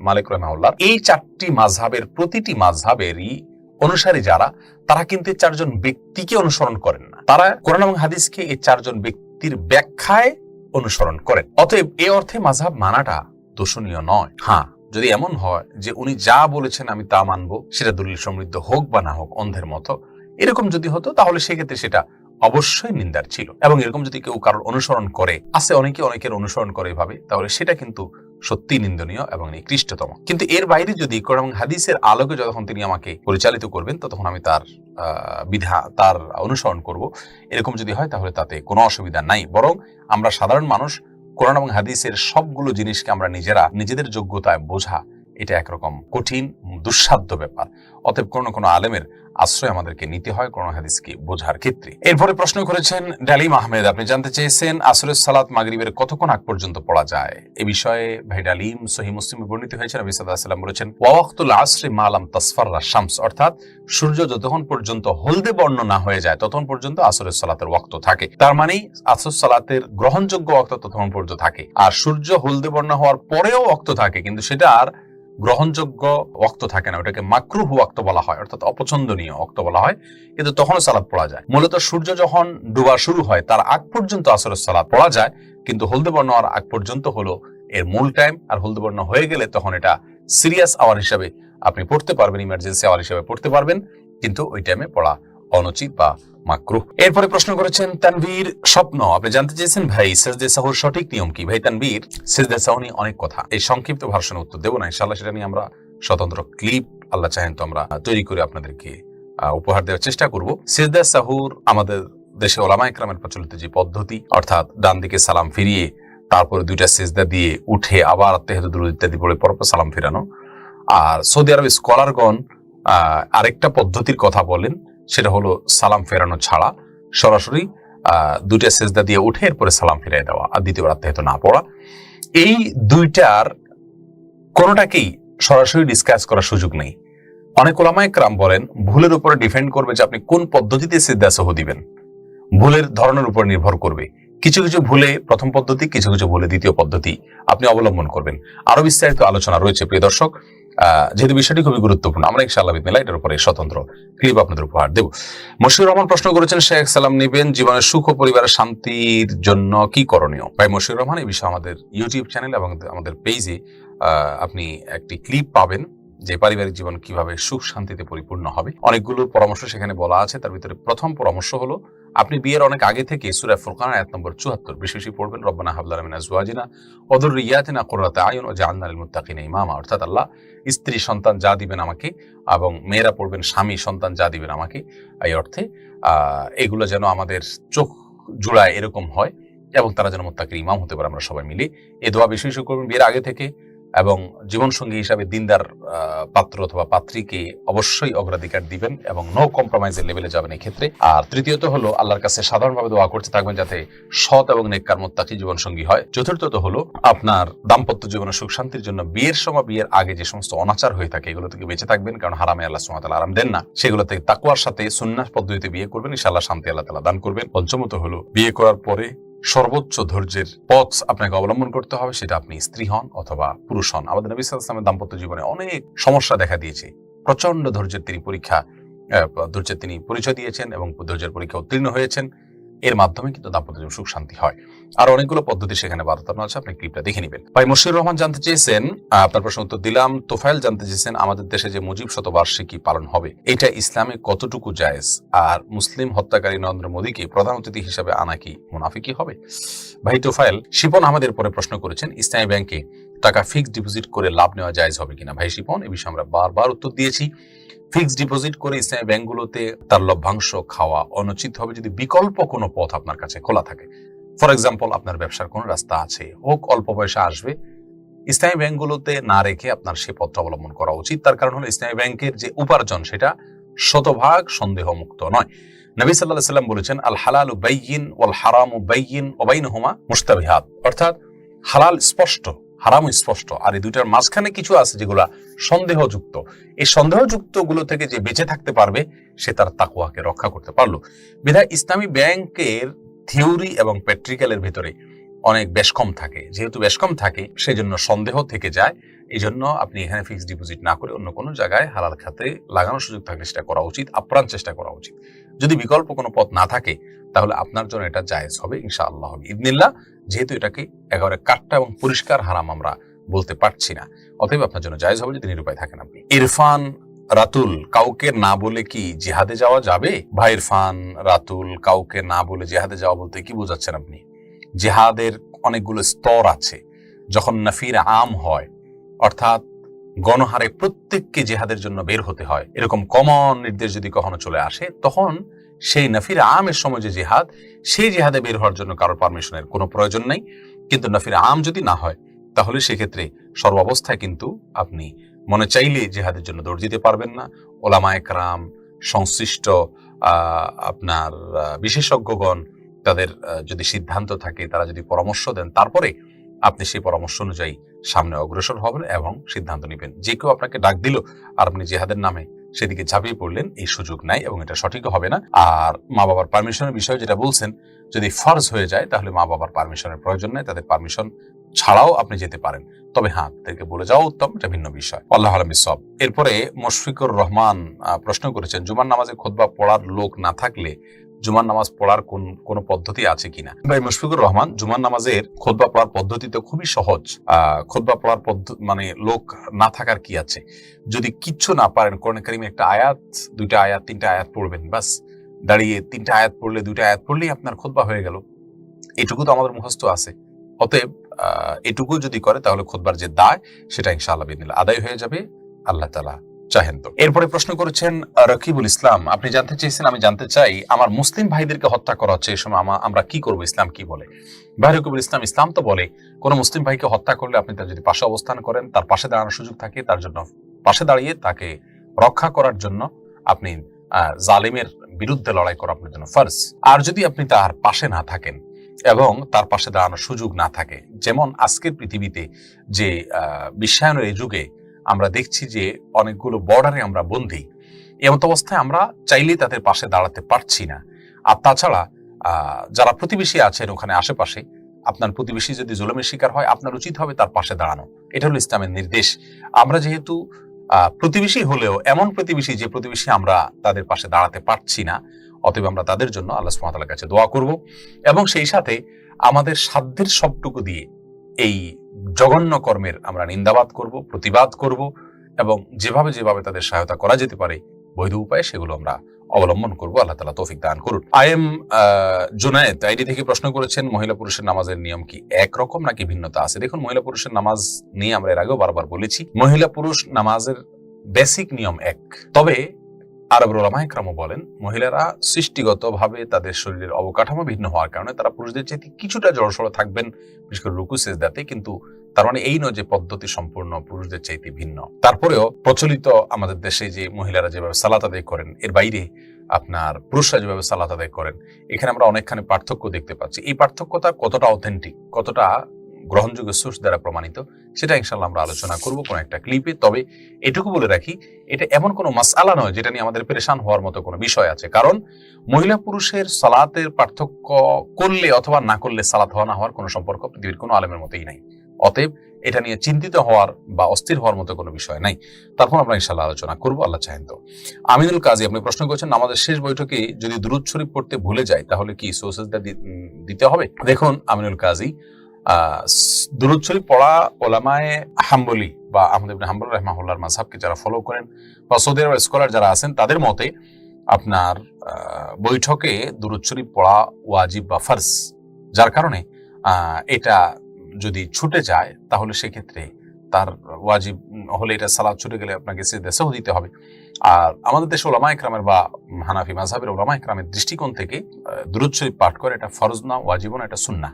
মালিক রাহিমাহুল্লাহ। এই 4টি মাযহাবের প্রতিটি মাযহাবেরই অনুসারী যারা, তারা কিন্তু 4জন ব্যক্তিকে অনুসরণ করেন না, তারা কোরআন এবং হাদিসকে এই 4জন ব্যক্তির ব্যাখ্যায় অনুসরণ করেন। অতএব এই অর্থে মাযহাব মানাটা দোষণীয় নয়। হ্যাঁ, যদি এমন হয় যে উনি যা বলেছেন আমি তা মানবো, সেটা দলিল সমৃদ্ধ হোক বা না হোক, অন্ধের মতো, এরকম যদি হতো তাহলে সেক্ষেত্রে সেটা অবশ্যই নিন্দার ছিল। এবং এরকম যদি কেউ কারোর অনুসরণ করে, আছে অনেকের অনুসরণ করে এভাবে, তাহলে সেটা কিন্তু সত্যি নিন্দনীয় এবং নিকৃষ্টতম। কিন্তু এর বাইরে যদি কোরআন এবং হাদিসের আলোকে যখন তিনি আমাকে পরিচালিত করবেন, তখন আমি তার অনুসরণ করব, এরকম যদি হয় তাহলে তাতে কোনো অসুবিধা নাই। বরং আমরা সাধারণ মানুষ কোরআন এবং হাদিসের সবগুলো জিনিসকে আমরা নিজেদের যোগ্যতায় বোঝা, এটা একরকম কঠিন দুঃসাধ্য ব্যাপার। অতএব কোনো আলেমের আশ্রয় আমাদেরকে নিতে হয় কোরআন হাদিসকে বোঝার ক্ষেত্রে। এরপরে প্রশ্ন করেছেন ডালিম আহমেদ, আপনি জানতে চেয়েছেন আসরের সালাত মাগরিবের কতক্ষণ আগ পর্যন্ত পড়া যায়। এ বিষয়ে ভাই ডালিম সহিহ মুসলিমে বর্ণিত হয়েছে, নবী সাল্লাল্লাহু আলাইহি ওয়াসাল্লাম বলেছেন ওয়াক্তুল আসরি মা লাম তাসফাররা শামস, অর্থাৎ সূর্য যতক্ষণ পর্যন্ত হলদে বর্ণ না হয়ে যায় ততক্ষণ পর্যন্ত আসরের সালাতের ওয়াক্ত থাকে। তার মানে আসর সালাতের গ্রহণযোগ্য ওয়াক্ত ততক্ষণ পর্যন্ত থাকে। আর সূর্য হলদে বর্ণ হওয়ার পরেও ওয়াক্ত থাকে, কিন্তু সেটা আর গ্রহণযোগ্য ওয়াক্ত থাকে না, ওটাকে মাকরুহ ওয়াক্ত বলা হয়, অর্থাৎ অপছন্দনীয় ওয়াক্ত বলা হয়, কিন্তু তখনও সালাত পড়া যায়। মূলত সূর্য যখন ডুবা শুরু হয় তার আগ পর্যন্ত আসরের সালাত পড়া যায়, কিন্তু হলদে বর্ণ হওয়ার আগ পর্যন্ত হলো এর মূল টাইম। আর হলদে বর্ণ হয়ে গেলে তখন এটা সিরিয়াস আওয়ার হিসাবে আপনি পড়তে পারবেন, ইমার্জেন্সি আওয়ার হিসাবে পড়তে পারবেন, কিন্তু ওই টাইমে পড়া অনুচিত বা মাকরুহ। এরপরে প্রশ্ন করেছেন তানভীর স্বপ্ন, আপনি জানতে চেয়েছেন ভাই সেজদে সাহুর সঠিক নিয়ম কি। ভাই তানভীর, সেজদে সাহু নিয়ে অনেক কথা, এই সংক্ষিপ্ত ভার্সনে উত্তর দেবো না, ইনশাআল্লাহ সেটা নিয়ে আমরা স্বতন্ত্র ক্লিপ আল্লাহ চাহেন তো আমরা তৈরি করে আপনাদেরকে উপহার দেওয়ার চেষ্টা করব। সেজদে সাহুর আমাদের দেশে ওলামায়ে কেরামের প্রচলিত যে পদ্ধতি, অর্থাৎ ডান দিকে সালাম ফিরিয়ে তারপরে 2টা সেজদা দিয়ে উঠে আবার তাহিয়াতুদ দুরূদ ইত্যাদি পড়ে পরপর সালাম ফেরানো। আর সৌদি আরবের স্কলারগণ আরেকটা পদ্ধতির কথা বলেন, সেটা হলো সালাম ফেরানো ছাড়া সরাসরি 2টা সেজদা দিয়ে উঠে এরপরে সালাম ফিরিয়ে দেওয়া আর দ্বিতীয়বার তাহিয়াতুদ না পড়া। এই 2টার কোনোটাকেই সরাসরি ডিসকাস করার সুযোগ নেই। অনেক ওলামায়ে কেরাম বলেন ভুলের উপরে ডিপেন্ড করবে যে আপনি কোন পদ্ধতিতে সিজদা সাহু দিবেন, ভুলের ধরনের উপর নির্ভর করবে। কিছু কিছু ভুলে প্রথম পদ্ধতি, কিছু কিছু ভুলে দ্বিতীয় পদ্ধতি আপনি অবলম্বন করবেন। আরো বিস্তারিত আলোচনা রয়েছে প্রিয় দর্শক, যেহেতু বিষয়টি খুবই গুরুত্বপূর্ণ, আমরা ইনশাআল্লাহ বিসমিল্লাহ এটার উপরে স্বতন্ত্র ক্লিপ আপনাদের উপহার দেব। মশিউর রহমান প্রশ্ন করেছেন শেখ সালাম নেবেন জীবনের সুখ ও পরিবারের শান্তির জন্য কি করণীয়। ভাই মশিউর রহমান, এই বিষয়ে আমাদের ইউটিউব চ্যানেল এবং আমাদের পেজে আপনি একটি ক্লিপ পাবেন যে পারিবারিক জীবন কিভাবে সুখ শান্তিতে পরিপূর্ণ হবে। অনেকগুলো পরামর্শ সেখানে বলা আছে, তার ভিতরে প্রথম পরামর্শ হলো আপনি বিয়ের অনেক আগে থেকে সূরা ফুরকান আয়াত নম্বর 74 বেশি বেশি পড়বেন। রব্বানা হাব লানা মিন আজওয়াজিনা ওয়া যুররিয়াতিনা কুররাতা আয়ুন ওয়াজআলনা লিল মুত্তাকিনা ইমামা, অর্থাৎ আল্লাহ স্ত্রী সন্তান যা দিবেন আমাকে, এবং মেয়েরা পড়বেন স্বামী সন্তান যা দিবেন আমাকে, এই অর্থে এগুলো যেন আমাদের চোখ জোড়ায় এরকম হয় এবং তারা যেন মুত্তাকির ইমাম হতে পারে। আমরা সবাই মিলে এই দোয়া বেশি বেশি করবেন বিয়ের আগে থেকে, এবং জীবনসঙ্গী হিসাবে দিনদার পাত্র অথবা পাত্রীকে অবশ্যই অগ্রাধিকার দিবেন এবং নো কম্প্রোমাইজের লেভেলে যাবেন এই ক্ষেত্রে। আর তৃতীয়ত হলো আল্লাহর কাছে সাধারণভাবে দোয়া করতে থাকবেন যাতে সৎ এবং নেককার মুত্তাকি জীবনসঙ্গী হয়। চতুর্থত হলো আপনার দাম্পত্য জীবনের সুখ শান্তির জন্য বিয়ের সময় বিয়ের আগে যে সমস্ত অনাচার হয়ে থাকে এগুলো থেকে বেঁচে থাকবেন, কারণ হারামে আল্লাহ সুবহানাহু ওয়া তাআলা আরাম দেন না। সেগুলো থেকে তাকওয়ার সাথে সুন্নাহ পদ্ধতিতে বিয়ে করবেন, ইনশাআল্লাহ শান্তি আল্লাহ তাআলা দান করবেন। পঞ্চমত হলো বিয়ে করার পরে সর্বোচ্চ ধৈর্যের পথ আপনাকে অবলম্বন করতে হবে, সেটা আপনি স্ত্রী হন অথবা পুরুষ হন। আমাদের নবী সাল্লাল্লাহু আলাইহি ওয়াসাল্লামের দাম্পত্য জীবনে অনেক সমস্যা দেখা দিয়েছে, প্রচন্ড ধৈর্যের তিনি পরিচয় দিয়েছেন এবং ধৈর্যের পরীক্ষা উত্তীর্ণ হয়েছেন। এর মাধ্যমে কিন্তু দাম্পত্য জীবন সুখ শান্তি হয়। আর অনেকগুলো পদ্ধতি সেখানে বার্তানো আছে, আপনি ক্লিপটা দেখে নেবেন। ভাই মশিউর রহমান জানতে চেয়েছেন, আপনার প্রশ্ন উত্তর দিলাম। তোফায়েল জানতে চেয়েছেন আমাদের দেশে যে মুজিব শতবার্ষিকী পালন হবে এটা ইসলামে কতটুকু জায়েজ, আর মুসলিম হত্যাকারী নরেন্দ্র মোদীকে প্রধান অতিথি হিসেবে আনা কি মুনাফিকি হবে। ভাই তোফায়েল, শিপন আমাদের পরে প্রশ্ন করেছেন ইসলামী ব্যাংকে টাকা ফিক্সড ডিপোজিট করে লাভ নেওয়া জায়েজ হবে কিনা। ভাই শিপন, এই বিষয়ে আমরা বারবার উত্তর দিয়েছি। ফিক্সড ডিপোজিট করে ইসলামী ব্যাংকগুলোতে তার লভ্যাংশ খাওয়া অনুচিত হবে যদি বিকল্প কোনো পথ আপনার কাছে খোলা থাকে। ফর এক্সাম্পল, আপনার ব্যবসার কোনো রাস্তা আছে, হোক অল্প পয়সা আসবে, ইসলামী ব্যাংকগুলোতে না রেখে আপনার সে পথটা অবলম্বন করা উচিত। তার কারণ হলো ইসলামী ব্যাংকের যে উপার্জন সেটা শতভাগ সন্দেহ মুক্ত নয়। নবী সাল্লাল্লাহু আলাইহি ওয়াসাল্লাম বলেছেন আল হালালু বাইয়িন ওয়াল হারামু বাইয়িন ওয়া বাইনহুমা মুশতাবিহাত, অর্থাৎ হালাল স্পষ্ট হারাম স্পষ্ট, আর এই দুইটার মাঝখানে কিছু আছে যেগুলা সন্দেহযুক্ত। এই সন্দেহযুক্ত গুলো থেকে যে বেঁচে থাকতে পারবে সে তার তাকওয়াকে রক্ষা করতে পারলো। বিধায় ইসলামী ব্যাংকের থিওরি এবং প্র্যাকটিক্যালের ভিতরে অনেক বেশ কম থাকে। যেহেতু বেশ কম থাকে সেজন্য সন্দেহ থেকে যায়। এই জন্য আপনি এখানে ফিক্সড ডিপোজিট না করে অন্য কোনো জায়গায় হালাল খাতে লাগানোর সুযোগ থাকলে সেটা করা উচিত, আপ্রাণ চেষ্টা করা উচিত। যদি বিকল্প কোনো পথ না থাকে তাহলে আপনার জন্য এটা জায়েজ হবে ইনশাআল্লাহ ইদনিল্লাহ। যেহেতু এটাকে একেবারে কাট্টা এবং পরিষ্কার হারাম আমরা বলতে পারছি না, অতএব আপনার জন্য জায়েজ হবে যদি নিরুপায় থাকেন আপনি। ইরফান রাতুল, কাউকে না বলে কি জিহাদে যাওয়া যাবে? ভাই ইরফান রাতুল, কাউকে না বলে জিহাদে যাওয়া বলতে কি বোঝাচ্ছেন আপনি? জিহাদের অনেকগুলো স্তর আছে। যখন নাফির আম হয়, অর্থাৎ গণহারে প্রত্যেককে জিহাদের জন্য বের হতে হয়, এরকম কমন নির্দেশ যদি কখনো চলে আসে, তখন সেই নাফির আমের সময় যে জিহাদ, সেই জিহাদে বের হওয়ার জন্য কারোর পারমিশনের কোনো প্রয়োজন নেই। কিন্তু নাফির আম যদি না হয় তাহলে সেক্ষেত্রে সর্বাবস্থায় কিন্তু আপনি মনে চাইলে জিহাদের জন্য দৌড় দিতে পারবেন না। ওলামায়ে কেরাম, সংশ্লিষ্ট আপনার বিশেষজ্ঞগণ, তাদের যদি সিদ্ধান্ত থাকে, তারা যদি পরামর্শ দেন, তারপরে আপনি সেই পরামর্শ অনুযায়ী সামনে অগ্রসর হবেন এবং সিদ্ধান্ত নেবেন। যে কেউ আপনাকে ডাক দিল আর আপনি জিহাদের নামে সেদিকে ঝাঁপিয়ে পড়লেন, এই সুযোগ নাই এবং এটা সঠিক হবে না। আর মা বাবার পারমিশনের বিষয়ে যেটা বলছেন, যদি ফরজ হয়ে যায় তাহলে মা বাবার পারমিশনের প্রয়োজন নেই, তাদের পারমিশন ছাড়াও আপনি যেতে পারেন। তবে হ্যাঁ, তাদেরকে বলে যাওয়া উত্তম, এটা ভিন্ন বিষয়। আল্লাহ আলম বিসওয়াব। এরপরে মুশফিকুর রহমান প্রশ্ন করেছেন, জুমার নামাজে খুতবা পড়ার লোক না থাকলে জুমার নামাজ পড়ার কোনো পদ্ধতি আছে কিনা? ভাই মুশফিকুর রহমান, জুমার নামাজের খুতবা পড়ার পদ্ধতি তো খুবই সহজ। খুতবা পড়ার মানে লোক না থাকার কি আছে? যদি কিচ্ছু না পারেন, কোরআন কারীমে একটা আয়াত, দুইটা আয়াত, তিনটা আয়াত পড়বেন, বাস দাঁড়িয়ে তিনটা আয়াত পড়লে, দুইটা আয়াত পড়লেই আপনার খুতবা হয়ে গেল। এটুকু তো আমাদের মুখস্থ আছে। অতএব এটুকু যদি করে তাহলে খুতবার যে দায় সেটা ইনশাআল্লাহ বিদিনিল্লাহ আদায় হয়ে যাবে, আল্লাহ তাআলা চাহেন তো। এরপরে প্রশ্ন করেছেন রকিবুল ইসলাম, আপনি জানতে চেয়েছেন, আমি জানতে চাই, আমার মুসলিম ভাইদেরকে হত্যা করা হচ্ছে, এই সময় আমরা কি করবো, ইসলাম কি বলে? ভাই রকিবুল ইসলাম, ইসলাম তো বলে কোন মুসলিম ভাইকে হত্যা করলে আপনি তার যদি পাশে অবস্থান করেন, তার পাশে দাঁড়ানোর সুযোগ থাকে, তার জন্য পাশে দাঁড়িয়ে তাকে রক্ষা করার জন্য আপনি জালিমের বিরুদ্ধে লড়াই করা আপনার জন্য ফরজ। আর যদি আপনি তার পাশে না থাকেন এবং তার পাশে দাঁড়ানোর সুযোগ না থাকে, যেমন আজকের পৃথিবীতে যে বিশ্বায়নের এই যুগে আমরা দেখছি যে অনেকগুলো বর্ডারে আমরা বন্দী, এমত অবস্থায় আমরা চাইলেই তাদের পাশে দাঁড়াতে পারছি না। আর তাছাড়া যারা প্রতিবেশী আছেন ওখানে আশেপাশে, আপনার প্রতিবেশী যদি জুলুমের শিকার হয়, আপনার উচিত হবে তার পাশে দাঁড়ানো। এটা হলো ইসলামের নির্দেশ। আমরা যেহেতু প্রতিবেশী হলেও এমন প্রতিবেশী যে প্রতিবেশী আমরা তাদের পাশে দাঁড়াতে পারছি না, অতএব আমরা তাদের জন্য আল্লাহ সুবহানাহু ওয়া তাআলার কাছে দোয়া করব এবং সেই সাথে আমাদের সাধ্যের সবটুকু দিয়ে এই জঘন্য কর্মের আমরা নিন্দাবাদ করব, প্রতিবাদ করব এবং যেভাবে যেভাবে তাদের সহায়তা করা যেতে পারে বৈধ উপায়ে সেগুলো আমরা অবলম্বন করব। আল্লাহ তাআলা তৌফিক দান করুন। আইএম জুনায়েদ আইডি থেকে প্রশ্ন করেছেন, মহিলা পুরুষের নামাজের নিয়ম কি একরকম নাকি ভিন্নতা আছে? দেখুন, মহিলা পুরুষের নামাজ নিয়ে আমরা এর আগেও বারবার বলেছি, মহিলা পুরুষ নামাজের বেসিক নিয়ম এক। তবে আরব উলামায়ে কেরাম বলেন, মহিলারা সৃষ্টিগতভাবে তাদের শরীরের অবকাঠামো ভিন্ন হওয়ার কারণে তারা পুরুষদের চাইতে কিছুটা জড়সড় থাকবেন, বিশেষ করে রুকু সিজদাতে, কিন্তু তার মানে এই নয় যে পদ্ধতি সম্পূর্ণ পুরুষদের চাইতে ভিন্ন। তারপরেও প্রচলিত আমাদের দেশে যে মহিলারা যেভাবে সালাত আদায় করেন, এর বাইরে আপনার পুরুষরা যেভাবে সালাত আদায় করেন, এখানে আমরা অনেকখানি পার্থক্য দেখতে পাচ্ছি। এই পার্থক্যটা কতটা অথেন্টিক, কতটা গ্রহণযোগ্য সোর্স দ্বারা প্রমাণিত, সেটা ইনশাআল্লাহ আমরা আলোচনা করব কোন একটা ক্লিপে। তবে এটুকু বলে রাখি, এটা এমন কোনো মাসআলা নয় যেটা নিয়ে আমাদের পেরেশান হওয়ার মতো কোনো বিষয় আছে। কারণ মহিলা পুরুষের সালাতের পার্থক্য করলে অথবা না করলে সালাত হওয়া না হওয়ার কোনো সম্পর্ক পৃথিবীর কোনো আলেমের মতোই নাই। অতএব এটা নিয়ে চিন্তিত হওয়ার বা অস্থির হওয়ার মতো কোনো বিষয় নাই। তারপর আমরা ইনশাআল্লাহ আলোচনা করবো, আল্লাহ চাহেন তো। আমিনুল কাজী, আপনি প্রশ্ন করেছেন, আমাদের শেষ বৈঠকে যদি দুরূদ শরীফ পড়তে ভুলে যায় তাহলে কি সুজদা দিতে হবে? দেখুন আমিনুল কাজী, দুরূদ শরীফ পড়া ওলামায়ে হাম্বলি বা আহমদ ইবনে হাম্বল রাহিমাহুল্লাহর মাযহাবকে যারা ফলো করেন বা সৌদি আরবের স্কলার যারা আছেন, তাদের মতে আপনার বৈঠকে দুরূদ শরীফ পড়া ওয়াজিব বা ফরজ, যার কারণে এটা যদি ছুটে যায় তাহলে সেক্ষেত্রে তার ওয়াজিব হলে এটা সালাত ছুটে গেলে আপনাকে সিজদা সাহু দিতে হবে। আর আমাদের দেশে ওলামায়ে কেরামের বা হানাফি মাযহাবের ওলামায়ে কেরামের দৃষ্টিকোণ থেকে দুরূদ শরীফ পাঠ করে এটা ফরজ না, ওয়াজিব না, এটা সুন্নাহ।